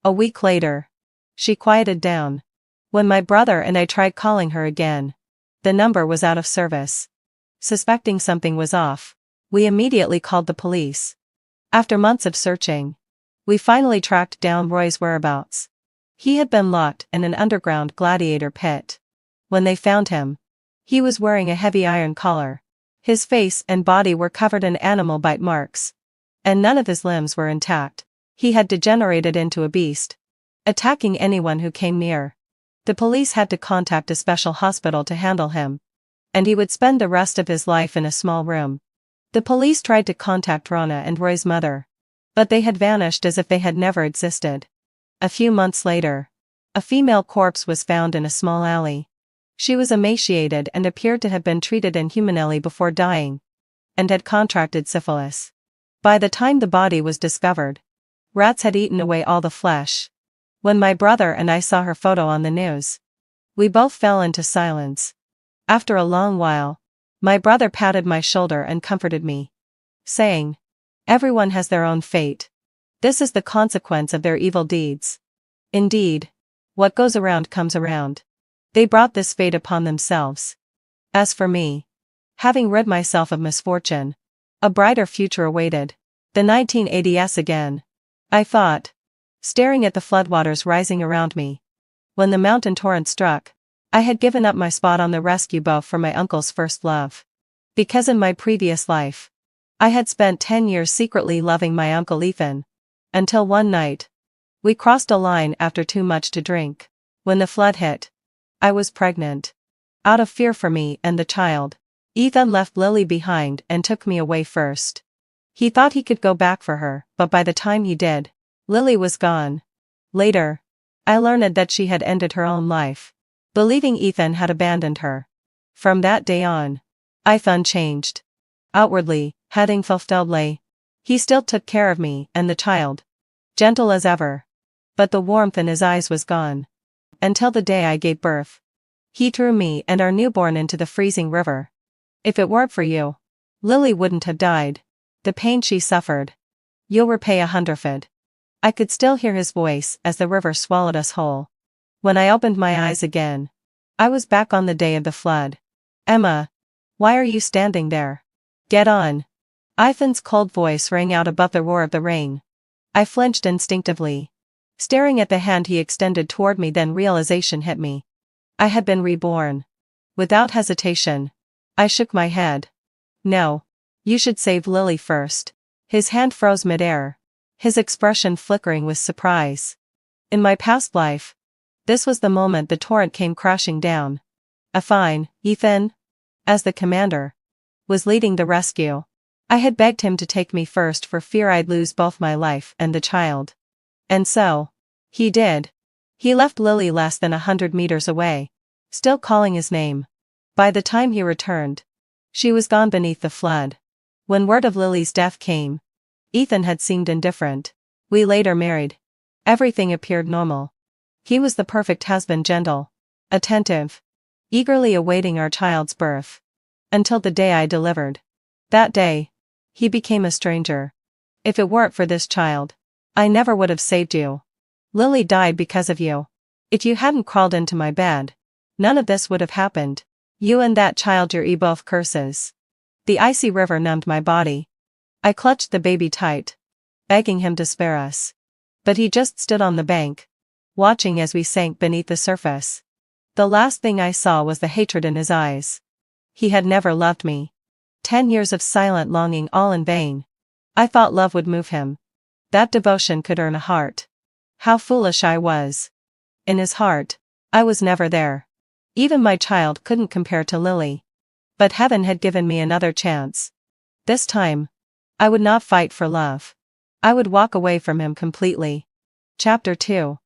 a week later, she quieted down. When my brother and I tried calling her again, the number was out of service. Suspecting something was off, we immediately called the police. After months of searching, we finally tracked down Roy's whereabouts. He had been locked in an underground gladiator pit. When they found him, he was wearing a heavy iron collar. His face and body were covered in animal bite marks. And none of his limbs were intact. He had degenerated into a beast, attacking anyone who came near. The police had to contact a special hospital to handle him. And he would spend the rest of his life in a small room. The police tried to contact Rana and Roy's mother. But they had vanished as if they had never existed. A few months later, a female corpse was found in a small alley. She was emaciated and appeared to have been treated inhumanely before dying, and had contracted syphilis. By the time the body was discovered, rats had eaten away all the flesh. When my brother and I saw her photo on the news, we both fell into silence. After a long while, my brother patted my shoulder and comforted me, saying, "Everyone has their own fate. This is the consequence of their evil deeds. Indeed, what goes around comes around. They brought this fate upon themselves. As for me, having rid myself of misfortune, a brighter future awaited. The 1980s again," I thought, staring at the floodwaters rising around me. When the mountain torrent struck, I had given up my spot on the rescue boat for my uncle's first love. Because in my previous life, I had spent 10 years secretly loving my Uncle Ethan. Until one night, we crossed a line after too much to drink. When the flood hit, I was pregnant. Out of fear for me and the child, Ethan left Lily behind and took me away first. He thought he could go back for her, but by the time he did, Lily was gone. Later, I learned that she had ended her own life, believing Ethan had abandoned her. From that day on, Ethan changed. Outwardly, heading fulfilledly, he still took care of me and the child, gentle as ever. But the warmth in his eyes was gone. Until the day I gave birth. He threw me and our newborn into the freezing river. "If it weren't for you, Lily wouldn't have died. The pain she suffered, you'll repay 100." I could still hear his voice as the river swallowed us whole. When I opened my eyes again, I was back on the day of the flood. "Emma, why are you standing there? Get on." Ethan's cold voice rang out above the roar of the rain. I flinched instinctively, staring at the hand he extended toward me. Then realization hit me. I had been reborn. Without hesitation, I shook my head. "No. You should save Lily first." His hand froze midair, his expression flickering with surprise. In my past life, this was the moment the torrent came crashing down. Ethan, as the commander, was leading the rescue. I had begged him to take me first for fear I'd lose both my life and the child. And so, he did. He left Lily less than 100 meters away, still calling his name. By the time he returned, she was gone beneath the flood. When word of Lily's death came, Ethan had seemed indifferent. We later married. Everything appeared normal. He was the perfect husband, gentle, attentive, eagerly awaiting our child's birth. Until the day I delivered. That day, he became a stranger. If it weren't for this child, I never would have saved you. Lily died because of you. If you hadn't crawled into my bed, none of this would have happened. You and that child, you're both curses. The icy river numbed my body. I clutched the baby tight, begging him to spare us. But he just stood on the bank, watching as we sank beneath the surface. The last thing I saw was the hatred in his eyes. He had never loved me. 10 years of silent longing, all in vain. I thought love would move him. That devotion could earn a heart. How foolish I was. In his heart, I was never there. Even my child couldn't compare to Lily. But heaven had given me another chance. This time, I would not fight for love. I would walk away from him completely. Chapter 2.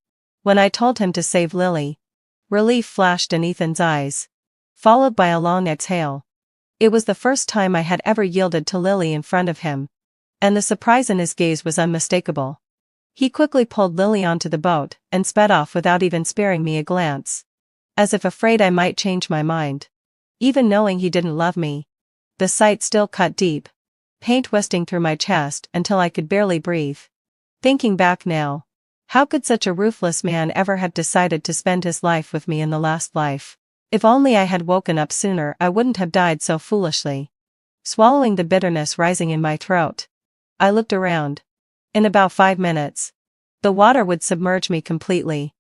When I told him to save Lily, relief flashed in Ethan's eyes, followed by a long exhale. It was the first time I had ever yielded to Lily in front of him, and the surprise in his gaze was unmistakable. He quickly pulled Lily onto the boat and sped off without even sparing me a glance, as if afraid I might change my mind. Even knowing he didn't love me, the sight still cut deep, pain twisting through my chest until I could barely breathe. Thinking back now, how could such a ruthless man ever have decided to spend his life with me in the last life? If only I had woken up sooner, I wouldn't have died so foolishly. Swallowing the bitterness rising in my throat, I looked around. In about 5 minutes, the water would submerge me completely.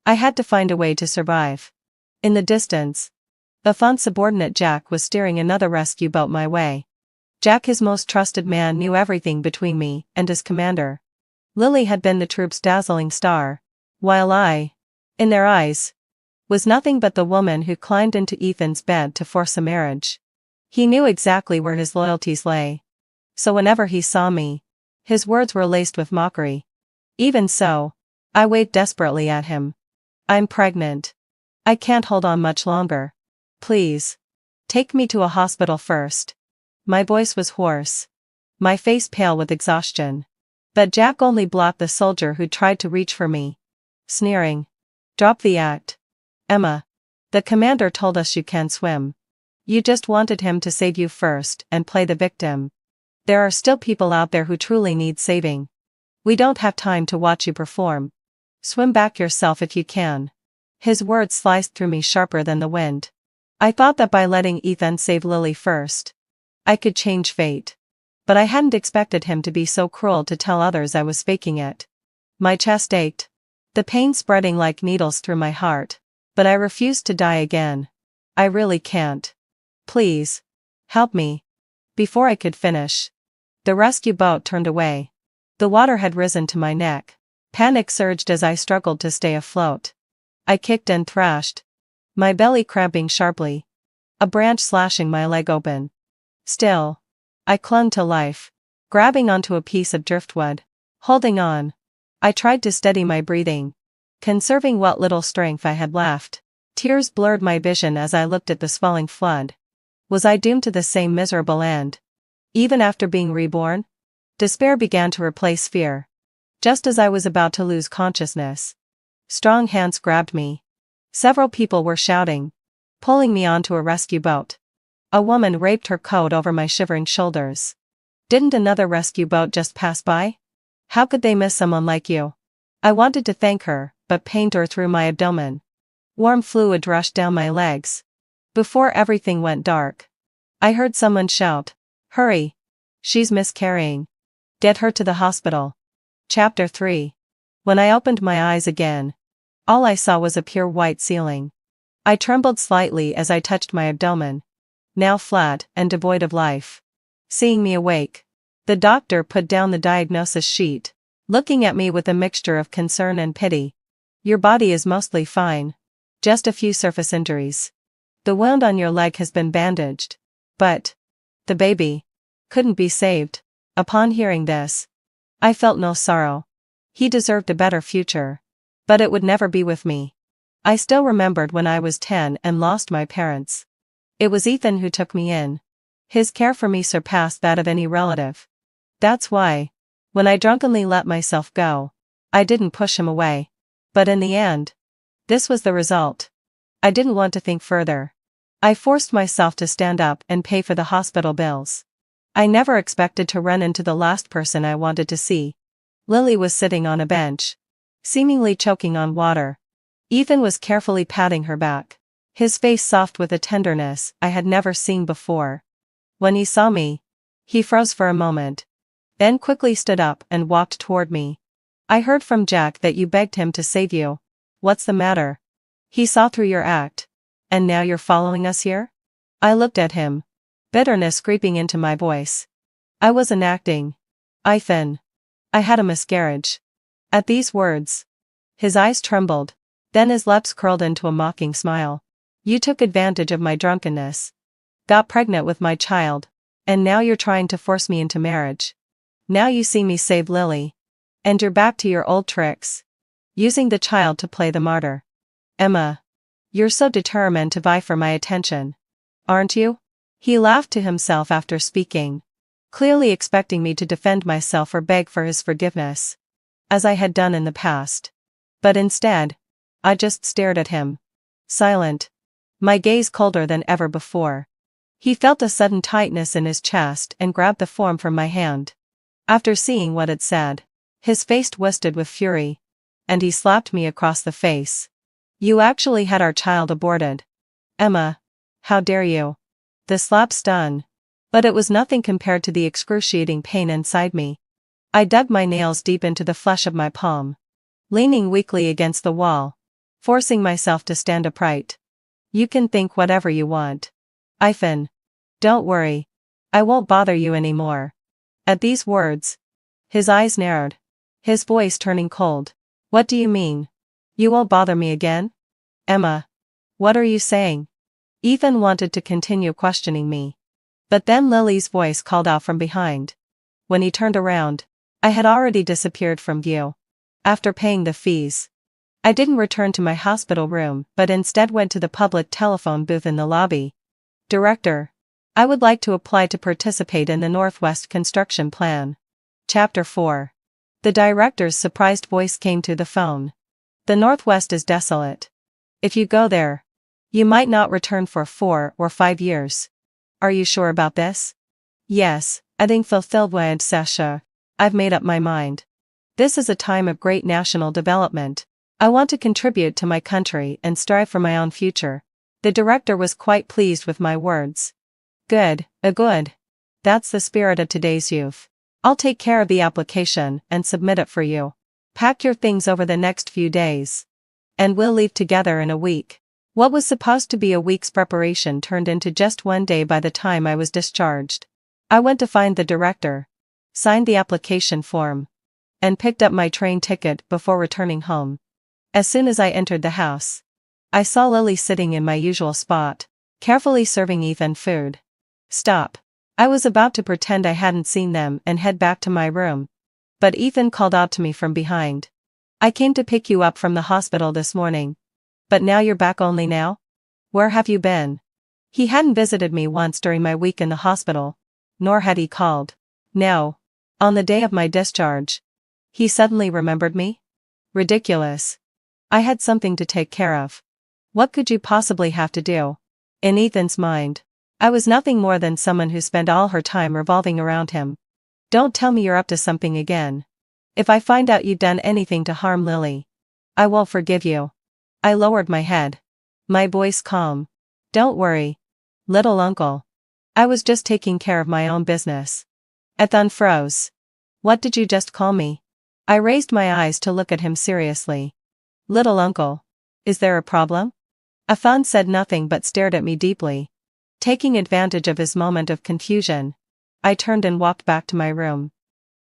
I had to find a way to survive. In the distance, Afon's subordinate Jack was steering another rescue boat my way. Jack, his most trusted man, knew everything between me and his commander. Lily had been the troop's dazzling star, while I, in their eyes, was nothing but the woman who climbed into Ethan's bed to force a marriage. He knew exactly where his loyalties lay. So whenever he saw me, his words were laced with mockery. Even so, I waved desperately at him. I'm pregnant. I can't hold on much longer. Please, take me to a hospital first. My voice was hoarse, my face pale with exhaustion. But Jack only blocked the soldier who tried to reach for me, sneering. Drop the act. Emma, the commander told us you can swim. You just wanted him to save you first and play the victim. There are still people out there who truly need saving. We don't have time to watch you perform. Swim back yourself if you can. His words sliced through me sharper than the wind. I thought that by letting Ethan save Lily first, I could change fate. But I hadn't expected him to be so cruel to tell others I was faking it. My chest ached, the pain spreading like needles through my heart. But I refused to die again. I really can't. Please, help me. Before I could finish, the rescue boat turned away. The water had risen to my neck. Panic surged as I struggled to stay afloat. I kicked and thrashed, my belly cramping sharply, a branch slashing my leg open. Still, I clung to life, grabbing onto a piece of driftwood, holding on. I tried to steady my breathing, conserving what little strength I had left. Tears blurred my vision as I looked at the swelling flood. Was I doomed to the same miserable end? Even after being reborn? Despair began to replace fear. Just as I was about to lose consciousness, strong hands grabbed me. Several people were shouting, pulling me onto a rescue boat. A woman raped her coat over my shivering shoulders. Didn't another rescue boat just pass by? How could they miss someone like you? I wanted to thank her, but pain tore through my abdomen. Warm fluid rushed down my legs. Before everything went dark, I heard someone shout, "Hurry! She's miscarrying. Get her to the hospital." Chapter 3. When I opened my eyes again, all I saw was a pure white ceiling. I trembled slightly as I touched my abdomen, now flat and devoid of life. Seeing me awake, the doctor put down the diagnosis sheet, looking at me with a mixture of concern and pity. "Your body is mostly fine. Just a few surface injuries. The wound on your leg has been bandaged. But the baby couldn't be saved." Upon hearing this, I felt no sorrow. He deserved a better future. But it would never be with me. I still remembered when I was 10 and lost my parents. It was Ethan who took me in. His care for me surpassed that of any relative. That's why, When I drunkenly let myself go, I didn't push him away. But in the end, this was the result. I didn't want to think further. I forced myself to stand up and pay for the hospital bills. I never expected to run into the last person I wanted to see. Lily was sitting on a bench, seemingly choking on water. Ethan was carefully patting her back, his face soft with a tenderness I had never seen before. When he saw me, he froze for a moment, then quickly stood up and walked toward me. I heard from Jack that you begged him to save you. What's the matter? He saw through your act, and now you're following us here? I looked at him, bitterness creeping into my voice. I wasn't acting. Ethan. I had a miscarriage. At these words, his eyes trembled, then his lips curled into a mocking smile. You took advantage of my drunkenness, got pregnant with my child, and now you're trying to force me into marriage. Now you see me save Lily, and you're back to your old tricks, using the child to play the martyr. Emma, you're so determined to vie for my attention, aren't you? He laughed to himself after speaking, clearly expecting me to defend myself or beg for his forgiveness, as I had done in the past. But instead, I just stared at him, silent, my gaze colder than ever before. He felt a sudden tightness in his chest and grabbed the form from my hand. After seeing what it said, his face twisted with fury, and he slapped me across the face. You actually had our child aborted. Emma, how dare you? The slap stung, but it was nothing compared to the excruciating pain inside me. I dug my nails deep into the flesh of my palm, leaning weakly against the wall, forcing myself to stand upright. You can think whatever you want. Ethan. Don't worry. I won't bother you anymore. At these words, his eyes narrowed, his voice turning cold. What do you mean? You won't bother me again? Emma. What are you saying? Ethan wanted to continue questioning me, but then Lily's voice called out from behind. When he turned around, I had already disappeared from view. After paying the fees, I didn't return to my hospital room but instead went to the public telephone booth in the lobby. Director, I would like to apply to participate in the Northwest construction plan. Chapter 4. The director's surprised voice came to the phone. The Northwest is desolate. If you go there, you might not return for 4 or 5 years. Are you sure about this? Yes, I think fulfilled with Sasha. I've made up my mind. This is a time of great national development. I want to contribute to my country and strive for my own future. The director was quite pleased with my words. Good. That's the spirit of today's youth. I'll take care of the application and submit it for you. Pack your things over the next few days, and we'll leave together in a week. What was supposed to be a week's preparation turned into just 1 day by the time I was discharged. I went to find the director, signed the application form, and picked up my train ticket before returning home. As soon as I entered the house, I saw Lily sitting in my usual spot, carefully serving Ethan food. Stop. I was about to pretend I hadn't seen them and head back to my room, but Ethan called out to me from behind. I came to pick you up from the hospital this morning. But now you're back only now? Where have you been? He hadn't visited me once during my week in the hospital, nor had he called. No. On the day of my discharge. He suddenly remembered me? Ridiculous. I had something to take care of. What could you possibly have to do? In Ethan's mind, I was nothing more than someone who spent all her time revolving around him. Don't tell me you're up to something again. If I find out you've done anything to harm Lily, I won't forgive you. I lowered my head, my voice calm. Don't worry, little uncle. I was just taking care of my own business. Ethan froze. What did you just call me? I raised my eyes to look at him seriously. Little uncle. Is there a problem? Ethan said nothing but stared at me deeply. Taking advantage of his moment of confusion, I turned and walked back to my room.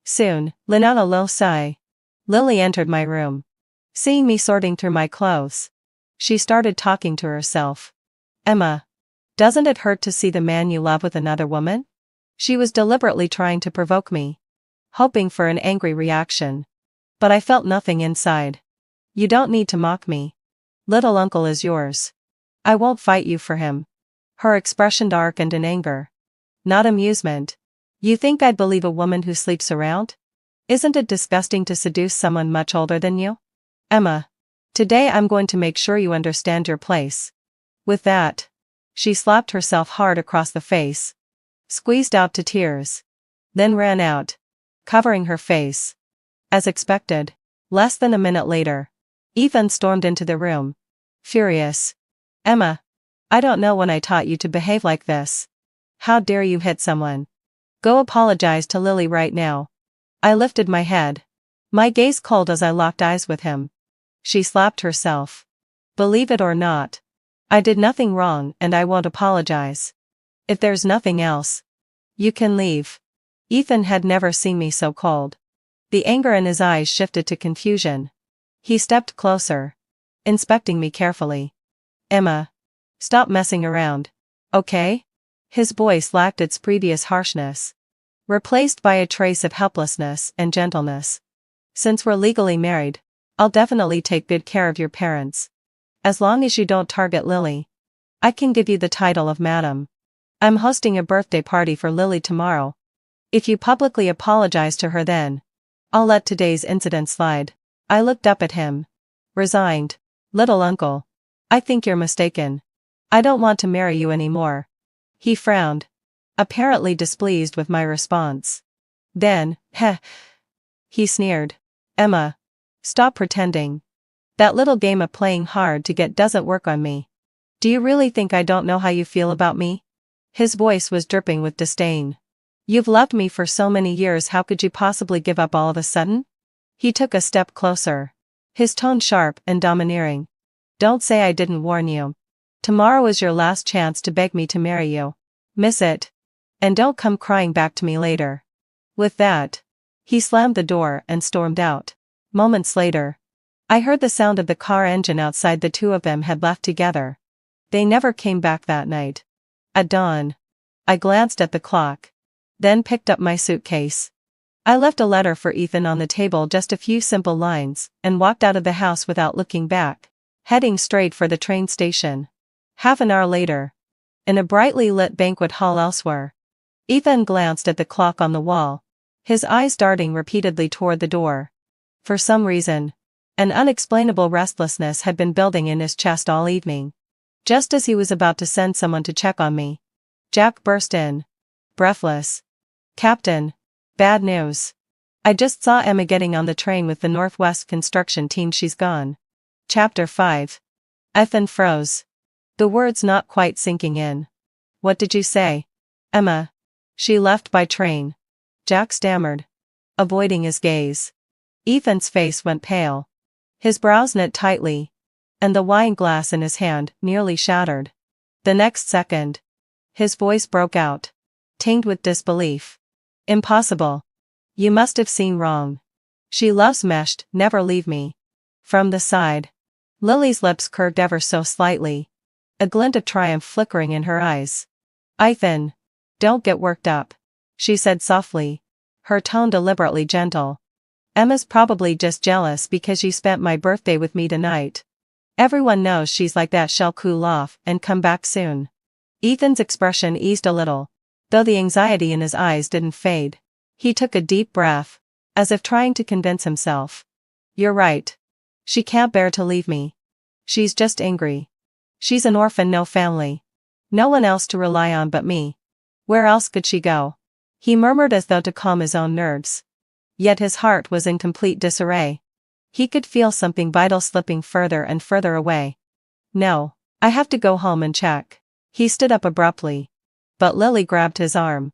Soon, Lynetta Losai. Lily entered my room. Seeing me sorting through my clothes, she started talking to herself. Emma, doesn't it hurt to see the man you love with another woman? She was deliberately trying to provoke me, hoping for an angry reaction. But I felt nothing inside. You don't need to mock me. Little uncle is yours. I won't fight you for him. Her expression darkened in anger, not amusement. You think I'd believe a woman who sleeps around? Isn't it disgusting to seduce someone much older than you? Emma. Today I'm going to make sure you understand your place. With that, she slapped herself hard across the face, squeezed out to tears, then ran out, covering her face. As expected, less than a minute later, Ethan stormed into the room, furious. Emma, I don't know when I taught you to behave like this. How dare you hit someone? Go apologize to Lily right now. I lifted my head, my gaze cold as I locked eyes with him. She slapped herself. Believe it or not, I did nothing wrong and I won't apologize. If there's nothing else, you can leave. Ethan had never seen me so cold. The anger in his eyes shifted to confusion. He stepped closer, inspecting me carefully. Emma, stop messing around, okay? His voice lacked its previous harshness, replaced by a trace of helplessness and gentleness. Since we're legally married, I'll definitely take good care of your parents. As long as you don't target Lily, I can give you the title of Madam. I'm hosting a birthday party for Lily tomorrow. If you publicly apologize to her then, I'll let today's incident slide. I looked up at him, resigned. Little uncle, I think you're mistaken. I don't want to marry you anymore. He frowned, apparently displeased with my response. Then, he sneered. Emma, stop pretending. That little game of playing hard to get doesn't work on me. Do you really think I don't know how you feel about me? His voice was dripping with disdain. You've loved me for so many years, how could you possibly give up all of a sudden? He took a step closer, his tone sharp and domineering. Don't say I didn't warn you. Tomorrow is your last chance to beg me to marry you. Miss it. And don't come crying back to me later. With that, he slammed the door and stormed out. Moments later, I heard the sound of the car engine outside. The two of them had left together. They never came back that night. At dawn, I glanced at the clock, then picked up my suitcase. I left a letter for Ethan on the table, just a few simple lines, and walked out of the house without looking back, heading straight for the train station. Half an hour later, in a brightly lit banquet hall elsewhere, Ethan glanced at the clock on the wall, his eyes darting repeatedly toward the door. For some reason, an unexplainable restlessness had been building in his chest all evening. Just as he was about to send someone to check on me, Jack burst in, breathless. Captain, bad news. I just saw Emma getting on the train with the Northwest construction team. She's gone. Chapter 5. Ethan froze, the words not quite sinking in. What did you say? Emma. She left by train. Jack stammered, avoiding his gaze. Ethan's face went pale. His brows knit tightly, and the wine glass in his hand nearly shattered. The next second, his voice broke out, tinged with disbelief. Impossible. You must have seen wrong. She loves meshed, never leave me. From the side, Lily's lips curved ever so slightly, a glint of triumph flickering in her eyes. Ethan, don't get worked up, she said softly, her tone deliberately gentle. Emma's probably just jealous because you spent my birthday with me tonight. Everyone knows she's like that. She'll cool off and come back soon. Ethan's expression eased a little, though the anxiety in his eyes didn't fade. He took a deep breath, as if trying to convince himself. You're right. She can't bear to leave me. She's just angry. She's an orphan, no family. No one else to rely on but me. Where else could she go? He murmured as though to calm his own nerves. Yet his heart was in complete disarray. He could feel something vital slipping further and further away. No, I have to go home and check. He stood up abruptly. But Lily grabbed his arm.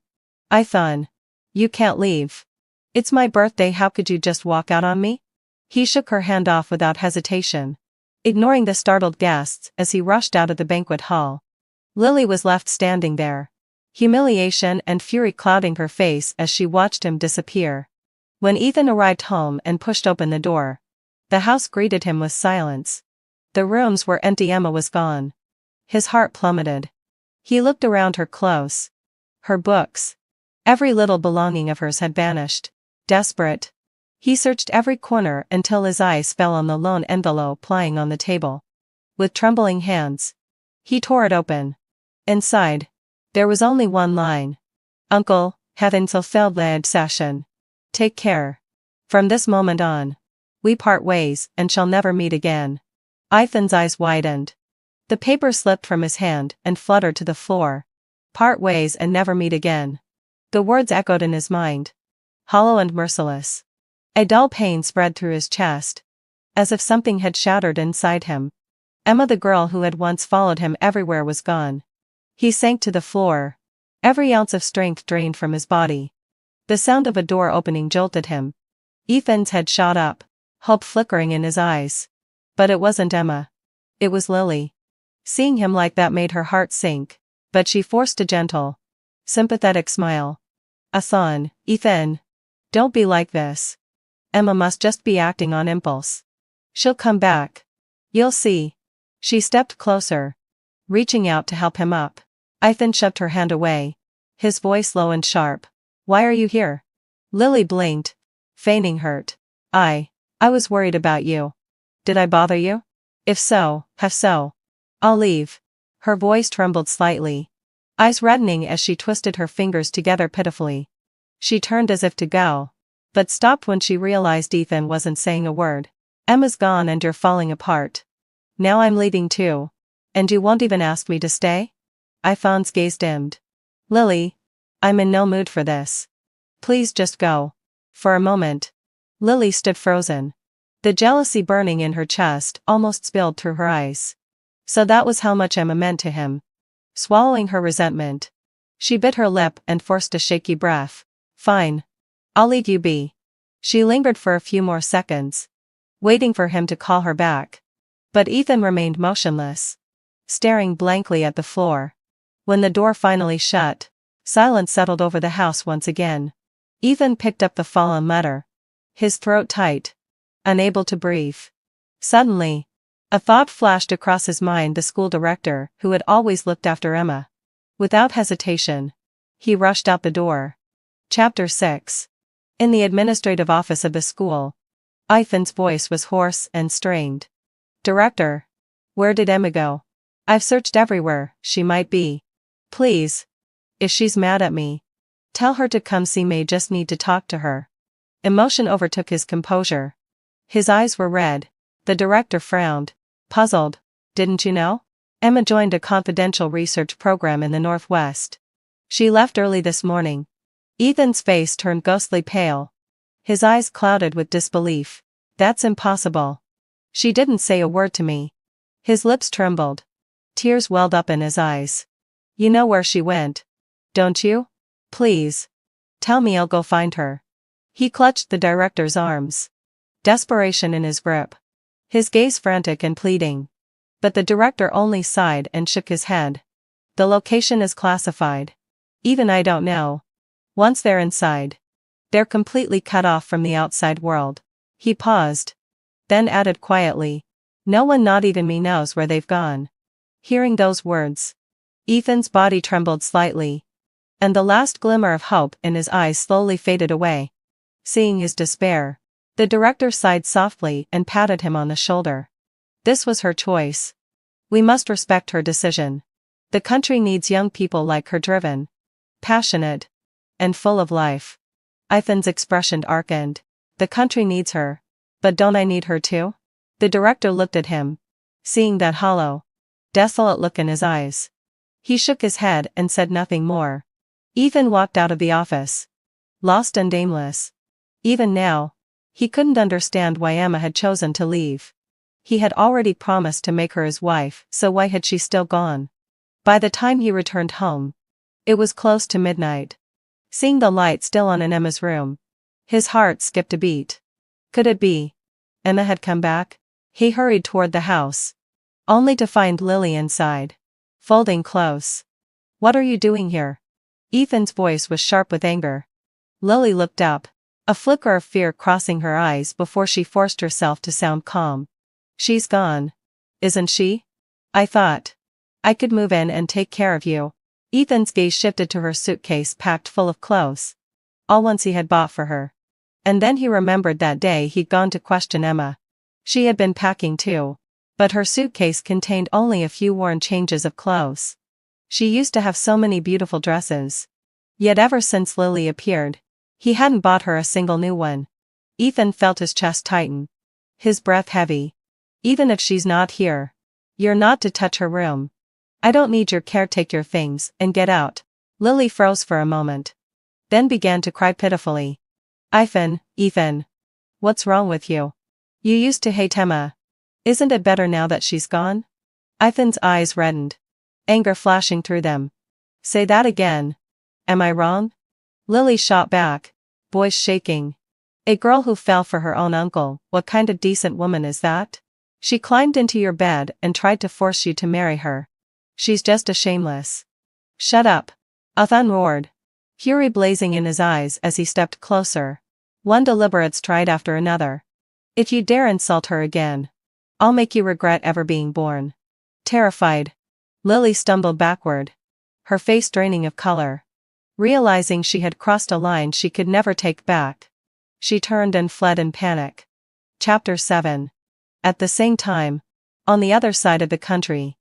Ethan, you can't leave. It's my birthday. How could you just walk out on me? He shook her hand off without hesitation, ignoring the startled guests as he rushed out of the banquet hall. Lily was left standing there, humiliation and fury clouding her face as she watched him disappear. When Ethan arrived home and pushed open the door, the house greeted him with silence. The rooms were empty. Emma was gone. His heart plummeted. He looked around her close. Her books, every little belonging of hers had vanished. Desperate, he searched every corner until his eyes fell on the lone envelope lying on the table. With trembling hands, he tore it open. Inside, there was only one line. Uncle, haven't fulfilled the obsession. Take care. From this moment on, we part ways and shall never meet again. Ethan's eyes widened. The paper slipped from his hand and fluttered to the floor. Part ways and never meet again. The words echoed in his mind. Hollow and merciless. A dull pain spread through his chest, as if something had shattered inside him. Emma, the girl who had once followed him everywhere, was gone. He sank to the floor, every ounce of strength drained from his body. The sound of a door opening jolted him. Ethan's head shot up, hope flickering in his eyes. But it wasn't Emma. It was Lily. Seeing him like that made her heart sink, but she forced a gentle, sympathetic smile. "Son, Ethan. Don't be like this. Emma must just be acting on impulse. She'll come back. You'll see." She stepped closer, reaching out to help him up. Ethan shoved her hand away, his voice low and sharp. "Why are you here?" Lily blinked, feigning hurt. I was worried about you. Did I bother you? If so, have so. I'll leave." Her voice trembled slightly, eyes reddening as she twisted her fingers together pitifully. She turned as if to go, but stopped when she realized Ethan wasn't saying a word. "Emma's gone and you're falling apart. Now I'm leaving too. And you won't even ask me to stay?" Ethan's gaze dimmed. "Lily, I'm in no mood for this. Please just go." For a moment, Lily stood frozen. The jealousy burning in her chest almost spilled through her eyes. So that was how much Emma meant to him. Swallowing her resentment, she bit her lip and forced a shaky breath. "Fine. I'll leave you be." She lingered for a few more seconds, waiting for him to call her back. But Ethan remained motionless, staring blankly at the floor. When the door finally shut, silence settled over the house once again. Ethan picked up the fallen letter, his throat tight, unable to breathe. Suddenly, a thought flashed across his mind: the school director who had always looked after Emma. Without hesitation, he rushed out the door. Chapter 6. In the administrative office of the school, Ethan's voice was hoarse and strained. "Director, where did Emma go? I've searched everywhere. She might be. Please. If she's mad at me, tell her to come see me. Just need to talk to her." Emotion overtook his composure. His eyes were red. The director frowned, puzzled. "Didn't you know? Emma joined a confidential research program in the Northwest. She left early this morning." Ethan's face turned ghostly pale. His eyes clouded with disbelief. "That's impossible. She didn't say a word to me." His lips trembled. Tears welled up in his eyes. "You know where she went, don't you? Please. Tell me, I'll go find her." He clutched the director's arms, desperation in his grip, his gaze frantic and pleading. But the director only sighed and shook his head. "The location is classified. Even I don't know. Once they're inside, they're completely cut off from the outside world." He paused, then added quietly, "No one, not even me, knows where they've gone." Hearing those words, Ethan's body trembled slightly, and the last glimmer of hope in his eyes slowly faded away. Seeing his despair, the director sighed softly and patted him on the shoulder. "This was her choice. We must respect her decision. The country needs young people like her, driven, passionate, and full of life." Ethan's expression darkened. "The country needs her. But don't I need her too?" The director looked at him, seeing that hollow, desolate look in his eyes. He shook his head and said nothing more. Ethan walked out of the office, lost and aimless. Even now, he couldn't understand why Emma had chosen to leave. He had already promised to make her his wife, so why had she still gone? By the time he returned home, it was close to midnight. Seeing the light still on in Emma's room, his heart skipped a beat. Could it be Emma had come back? He hurried toward the house, only to find Lily inside, folding close. "What are you doing here?" Ethan's voice was sharp with anger. Lily looked up, a flicker of fear crossing her eyes before she forced herself to sound calm. "She's gone. Isn't she? I thought I could move in and take care of you." Ethan's gaze shifted to her suitcase packed full of clothes, all ones he had bought for her. And then he remembered that day he'd gone to question Emma. She had been packing too, but her suitcase contained only a few worn changes of clothes. She used to have so many beautiful dresses. Yet ever since Lily appeared, he hadn't bought her a single new one. Ethan felt his chest tighten. His breath heavy. Even if she's not here. You're not to touch her room. I don't need your care. Take your things and get out. Lily froze for a moment. Then began to cry pitifully. Ethan. What's wrong with you? You used to hate Emma. Isn't it better now that she's gone? Ethan's eyes reddened. Anger flashing through them. Say that again. Am I wrong? Lily shot back, voice shaking. A girl who fell for her own uncle, what kind of decent woman is that? She climbed into your bed and tried to force you to marry her. She's just a shameless. Shut up. Ethan roared, fury blazing in his eyes as he stepped closer. One deliberate stride after another. If you dare insult her again, I'll make you regret ever being born. Terrified, Lily stumbled backward, her face draining of color. Realizing she had crossed a line she could never take back, she turned and fled in panic. Chapter 7. At the same time, on the other side of the country,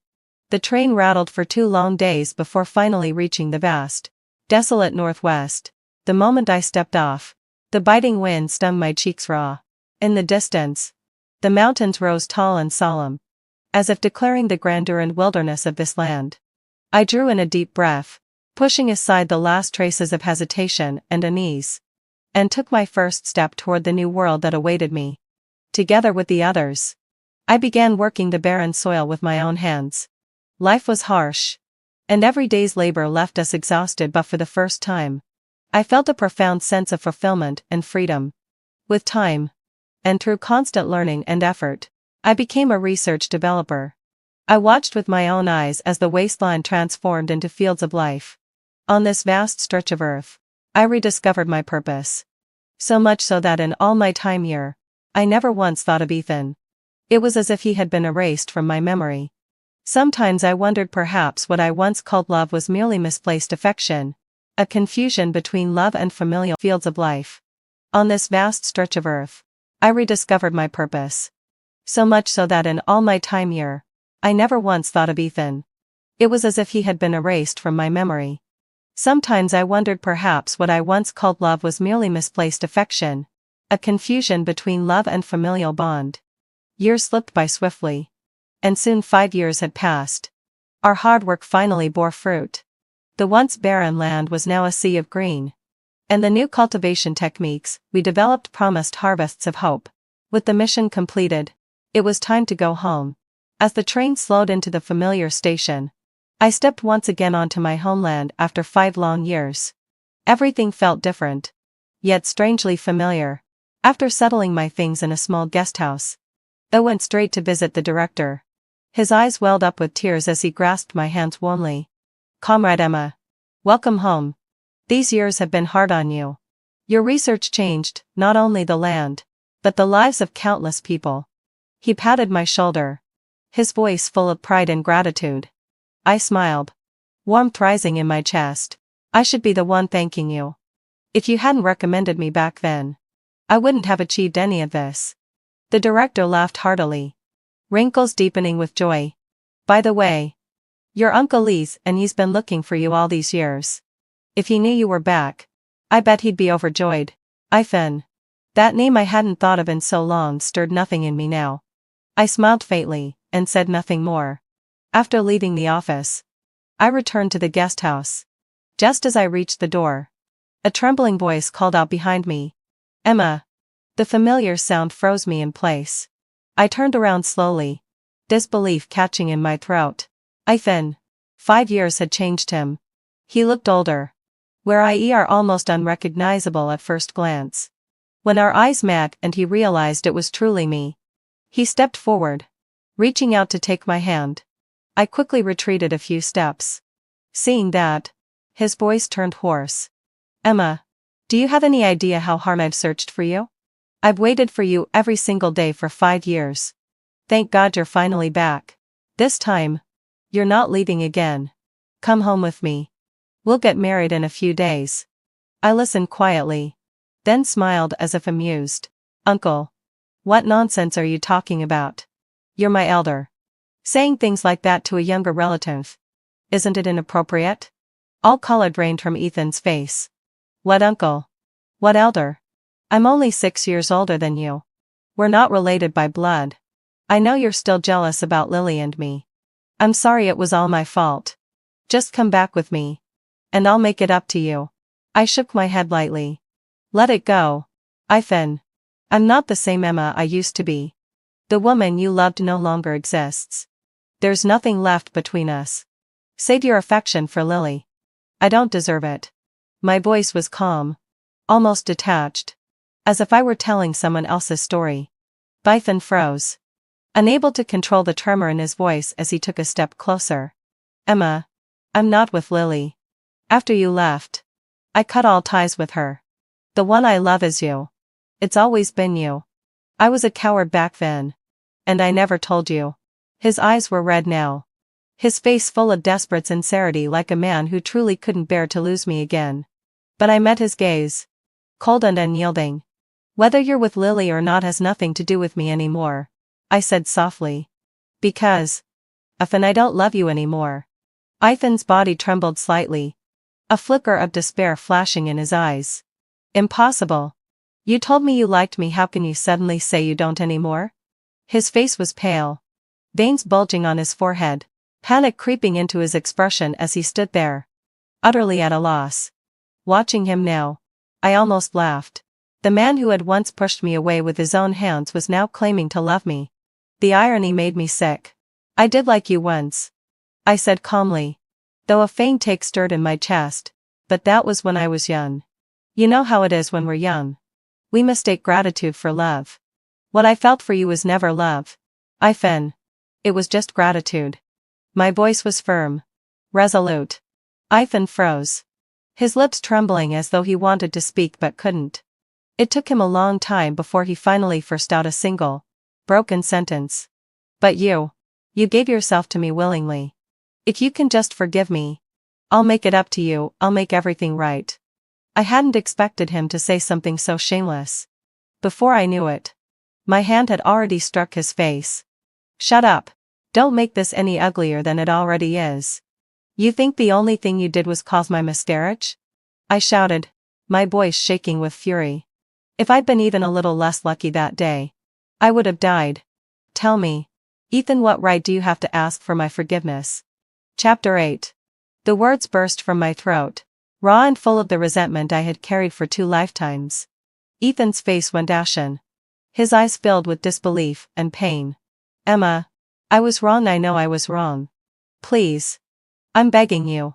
the train rattled for 2 long days before finally reaching the vast, desolate northwest. The moment I stepped off, the biting wind stung my cheeks raw. In the distance, the mountains rose tall and solemn, as if declaring the grandeur and wilderness of this land. I drew in a deep breath, pushing aside the last traces of hesitation and unease, and took my first step toward the new world that awaited me. Together with the others, I began working the barren soil with my own hands. Life was harsh, and every day's labor left us exhausted, but for the first time, I felt a profound sense of fulfillment and freedom. With time, and through constant learning and effort, I became a research developer. I watched with my own eyes as the wasteland transformed into fields of life. On this vast stretch of earth, I rediscovered my purpose. So much so that in all my time here, I never once thought of Ethan. It was as if he had been erased from my memory. Sometimes I wondered perhaps what I once called love was merely misplaced affection, a confusion between love and familial fields of life. On this vast stretch of earth, I rediscovered my purpose. So much so that in all my time here, I never once thought of Ethan. It was as if he had been erased from my memory. Sometimes I wondered perhaps what I once called love was merely misplaced affection, a confusion between love and familial bond. Years slipped by swiftly, and soon 5 years had passed. Our hard work finally bore fruit. The once barren land was now a sea of green, and the new cultivation techniques we developed promised harvests of hope. With the mission completed, it was time to go home. As the train slowed into the familiar station, I stepped once again onto my homeland after 5 long years. Everything felt different, yet strangely familiar. After settling my things in a small guest house, I went straight to visit the director. His eyes welled up with tears as he grasped my hands warmly. Comrade Emma, welcome home. These years have been hard on you. Your research changed, not only the land, but the lives of countless people. He patted my shoulder, his voice full of pride and gratitude. I smiled, warmth rising in my chest. I should be the one thanking you. If you hadn't recommended me back then, I wouldn't have achieved any of this. The director laughed heartily, wrinkles deepening with joy. By the way, your Uncle Lee's and he's been looking for you all these years. If he knew you were back, I bet he'd be overjoyed. Ethan. That name I hadn't thought of in so long stirred nothing in me now. I smiled faintly, and said nothing more. After leaving the office, I returned to the guest house. Just as I reached the door, a trembling voice called out behind me. Emma. The familiar sound froze me in place. I turned around slowly, disbelief catching in my throat. Ethan. 5 years had changed him. He looked older, were almost unrecognizable at first glance. When our eyes met and he realized it was truly me, he stepped forward, reaching out to take my hand. I quickly retreated a few steps. Seeing that, his voice turned hoarse. Emma, do you have any idea how hard I've searched for you? I've waited for you every single day for 5 years. Thank God you're finally back. This time, you're not leaving again. Come home with me. We'll get married in a few days. I listened quietly, then smiled as if amused. Uncle, what nonsense are you talking about? You're my elder. Saying things like that to a younger relative, isn't it inappropriate? All color drained from Ethan's face. What uncle? What elder? I'm only 6 years older than you. We're not related by blood. I know you're still jealous about Lily and me. I'm sorry, it was all my fault. Just come back with me. And I'll make it up to you. I shook my head lightly. Let it go. Ethan. I'm not the same Emma I used to be. The woman you loved no longer exists. There's nothing left between us. Save your affection for Lily. I don't deserve it. My voice was calm. Almost detached. As if I were telling someone else's story. Ethan froze. Unable to control the tremor in his voice as he took a step closer. Emma. I'm not with Lily. After you left. I cut all ties with her. The one I love is you. It's always been you. I was a coward back then. And I never told you. His eyes were red now. His face full of desperate sincerity, like a man who truly couldn't bear to lose me again. But I met his gaze. Cold and unyielding. Whether you're with Lily or not has nothing to do with me anymore, I said softly. Because. Ethan, I don't love you anymore. Ethan's body trembled slightly. A flicker of despair flashing in his eyes. Impossible. You told me you liked me, how can you suddenly say you don't anymore? His face was pale. Veins bulging on his forehead. Panic creeping into his expression as he stood there. Utterly at a loss. Watching him now. I almost laughed. The man who had once pushed me away with his own hands was now claiming to love me. The irony made me sick. I did like you once. I said calmly. Though a faint ache stirred in my chest. But that was when I was young. You know how it is when we're young. We mistake gratitude for love. What I felt for you was never love. Ethan. It was just gratitude. My voice was firm. Resolute. Ethan froze. His lips trembling as though he wanted to speak but couldn't. It took him a long time before he finally forced out a single, broken sentence. But you gave yourself to me willingly. If you can just forgive me, I'll make it up to you, I'll make everything right. I hadn't expected him to say something so shameless. Before I knew it, my hand had already struck his face. Shut up. Don't make this any uglier than it already is. You think the only thing you did was cause my miscarriage? I shouted, my voice shaking with fury. If I'd been even a little less lucky that day, I would have died. Tell me, Ethan, what right do you have to ask for my forgiveness? Chapter 8. The words burst from my throat, raw and full of the resentment I had carried for 2 lifetimes. Ethan's face went ashen. His eyes filled with disbelief and pain. Emma. I was wrong, I know I was wrong. Please. I'm begging you.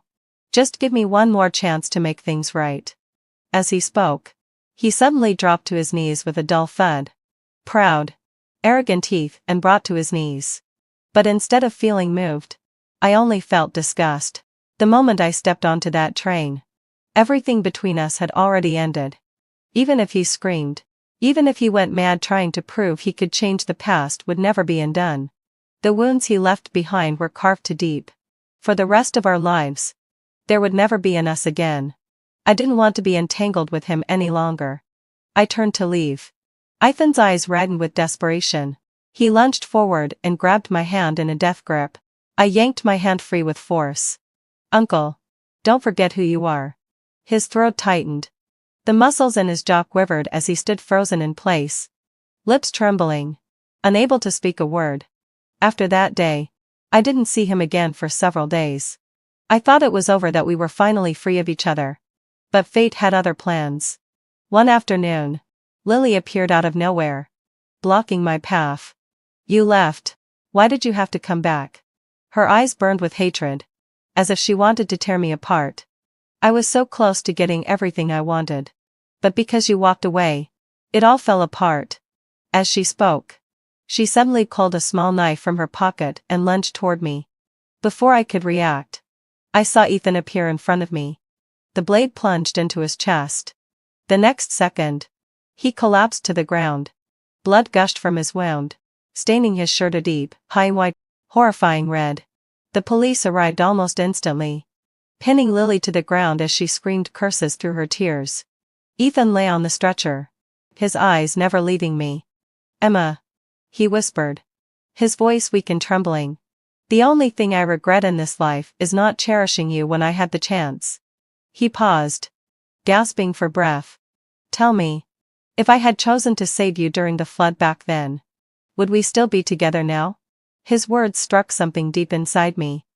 Just give me one more chance to make things right. As he spoke, he suddenly dropped to his knees with a dull thud. Proud, arrogant teeth, and brought to his knees. But instead of feeling moved, I only felt disgust. The moment I stepped onto that train, everything between us had already ended. Even if he screamed, even if he went mad trying to prove he could change, the past would never be undone. The wounds he left behind were carved too deep. For the rest of our lives, there would never be an us again. I didn't want to be entangled with him any longer. I turned to leave. Ethan's eyes reddened with desperation. He lunged forward and grabbed my hand in a death grip. I yanked my hand free with force. Uncle. Don't forget who you are. His throat tightened. The muscles in his jaw quivered as he stood frozen in place. Lips trembling. Unable to speak a word. After that day, I didn't see him again for several days. I thought it was over, that we were finally free of each other. But fate had other plans. One afternoon, Lily appeared out of nowhere, blocking my path. You left. Why did you have to come back? Her eyes burned with hatred, as if she wanted to tear me apart. I was so close to getting everything I wanted. But because you walked away, it all fell apart. As she spoke, she suddenly pulled a small knife from her pocket and lunged toward me. Before I could react, I saw Ethan appear in front of me. The blade plunged into his chest. The next second, he collapsed to the ground. Blood gushed from his wound, staining his shirt a deep, high white, horrifying red. The police arrived almost instantly, pinning Lily to the ground as she screamed curses through her tears. Ethan lay on the stretcher, his eyes never leaving me. Emma, he whispered, his voice weak and trembling. The only thing I regret in this life is not cherishing you when I had the chance. He paused, gasping for breath. Tell me. If I had chosen to save you during the flood back then, would we still be together now? His words struck something deep inside me,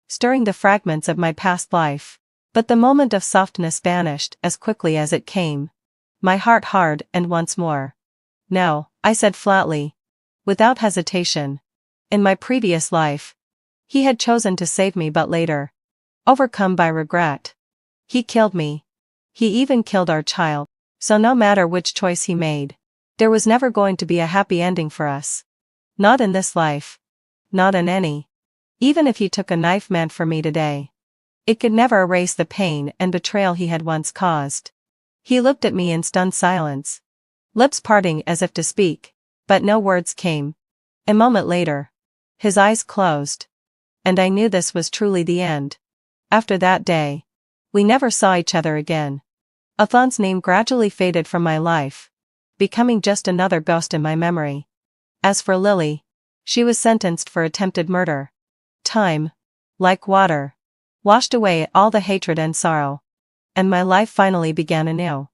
stirring the fragments of my past life. But the moment of softness vanished as quickly as it came. My heart hard and once more. No, I said flatly, without hesitation. In my previous life, he had chosen to save me, but later, overcome by regret, he killed me. He even killed our child. So no matter which choice he made, there was never going to be a happy ending for us. Not in this life. Not in any. Even if he took a knife meant for me today, it could never erase the pain and betrayal he had once caused. He looked at me in stunned silence, lips parting as if to speak, but no words came. A moment later, his eyes closed, and I knew this was truly the end. After that day, we never saw each other again. Athon's name gradually faded from my life, becoming just another ghost in my memory. As for Lily, she was sentenced for attempted murder. Time, like water, washed away all the hatred and sorrow, and my life finally began anew.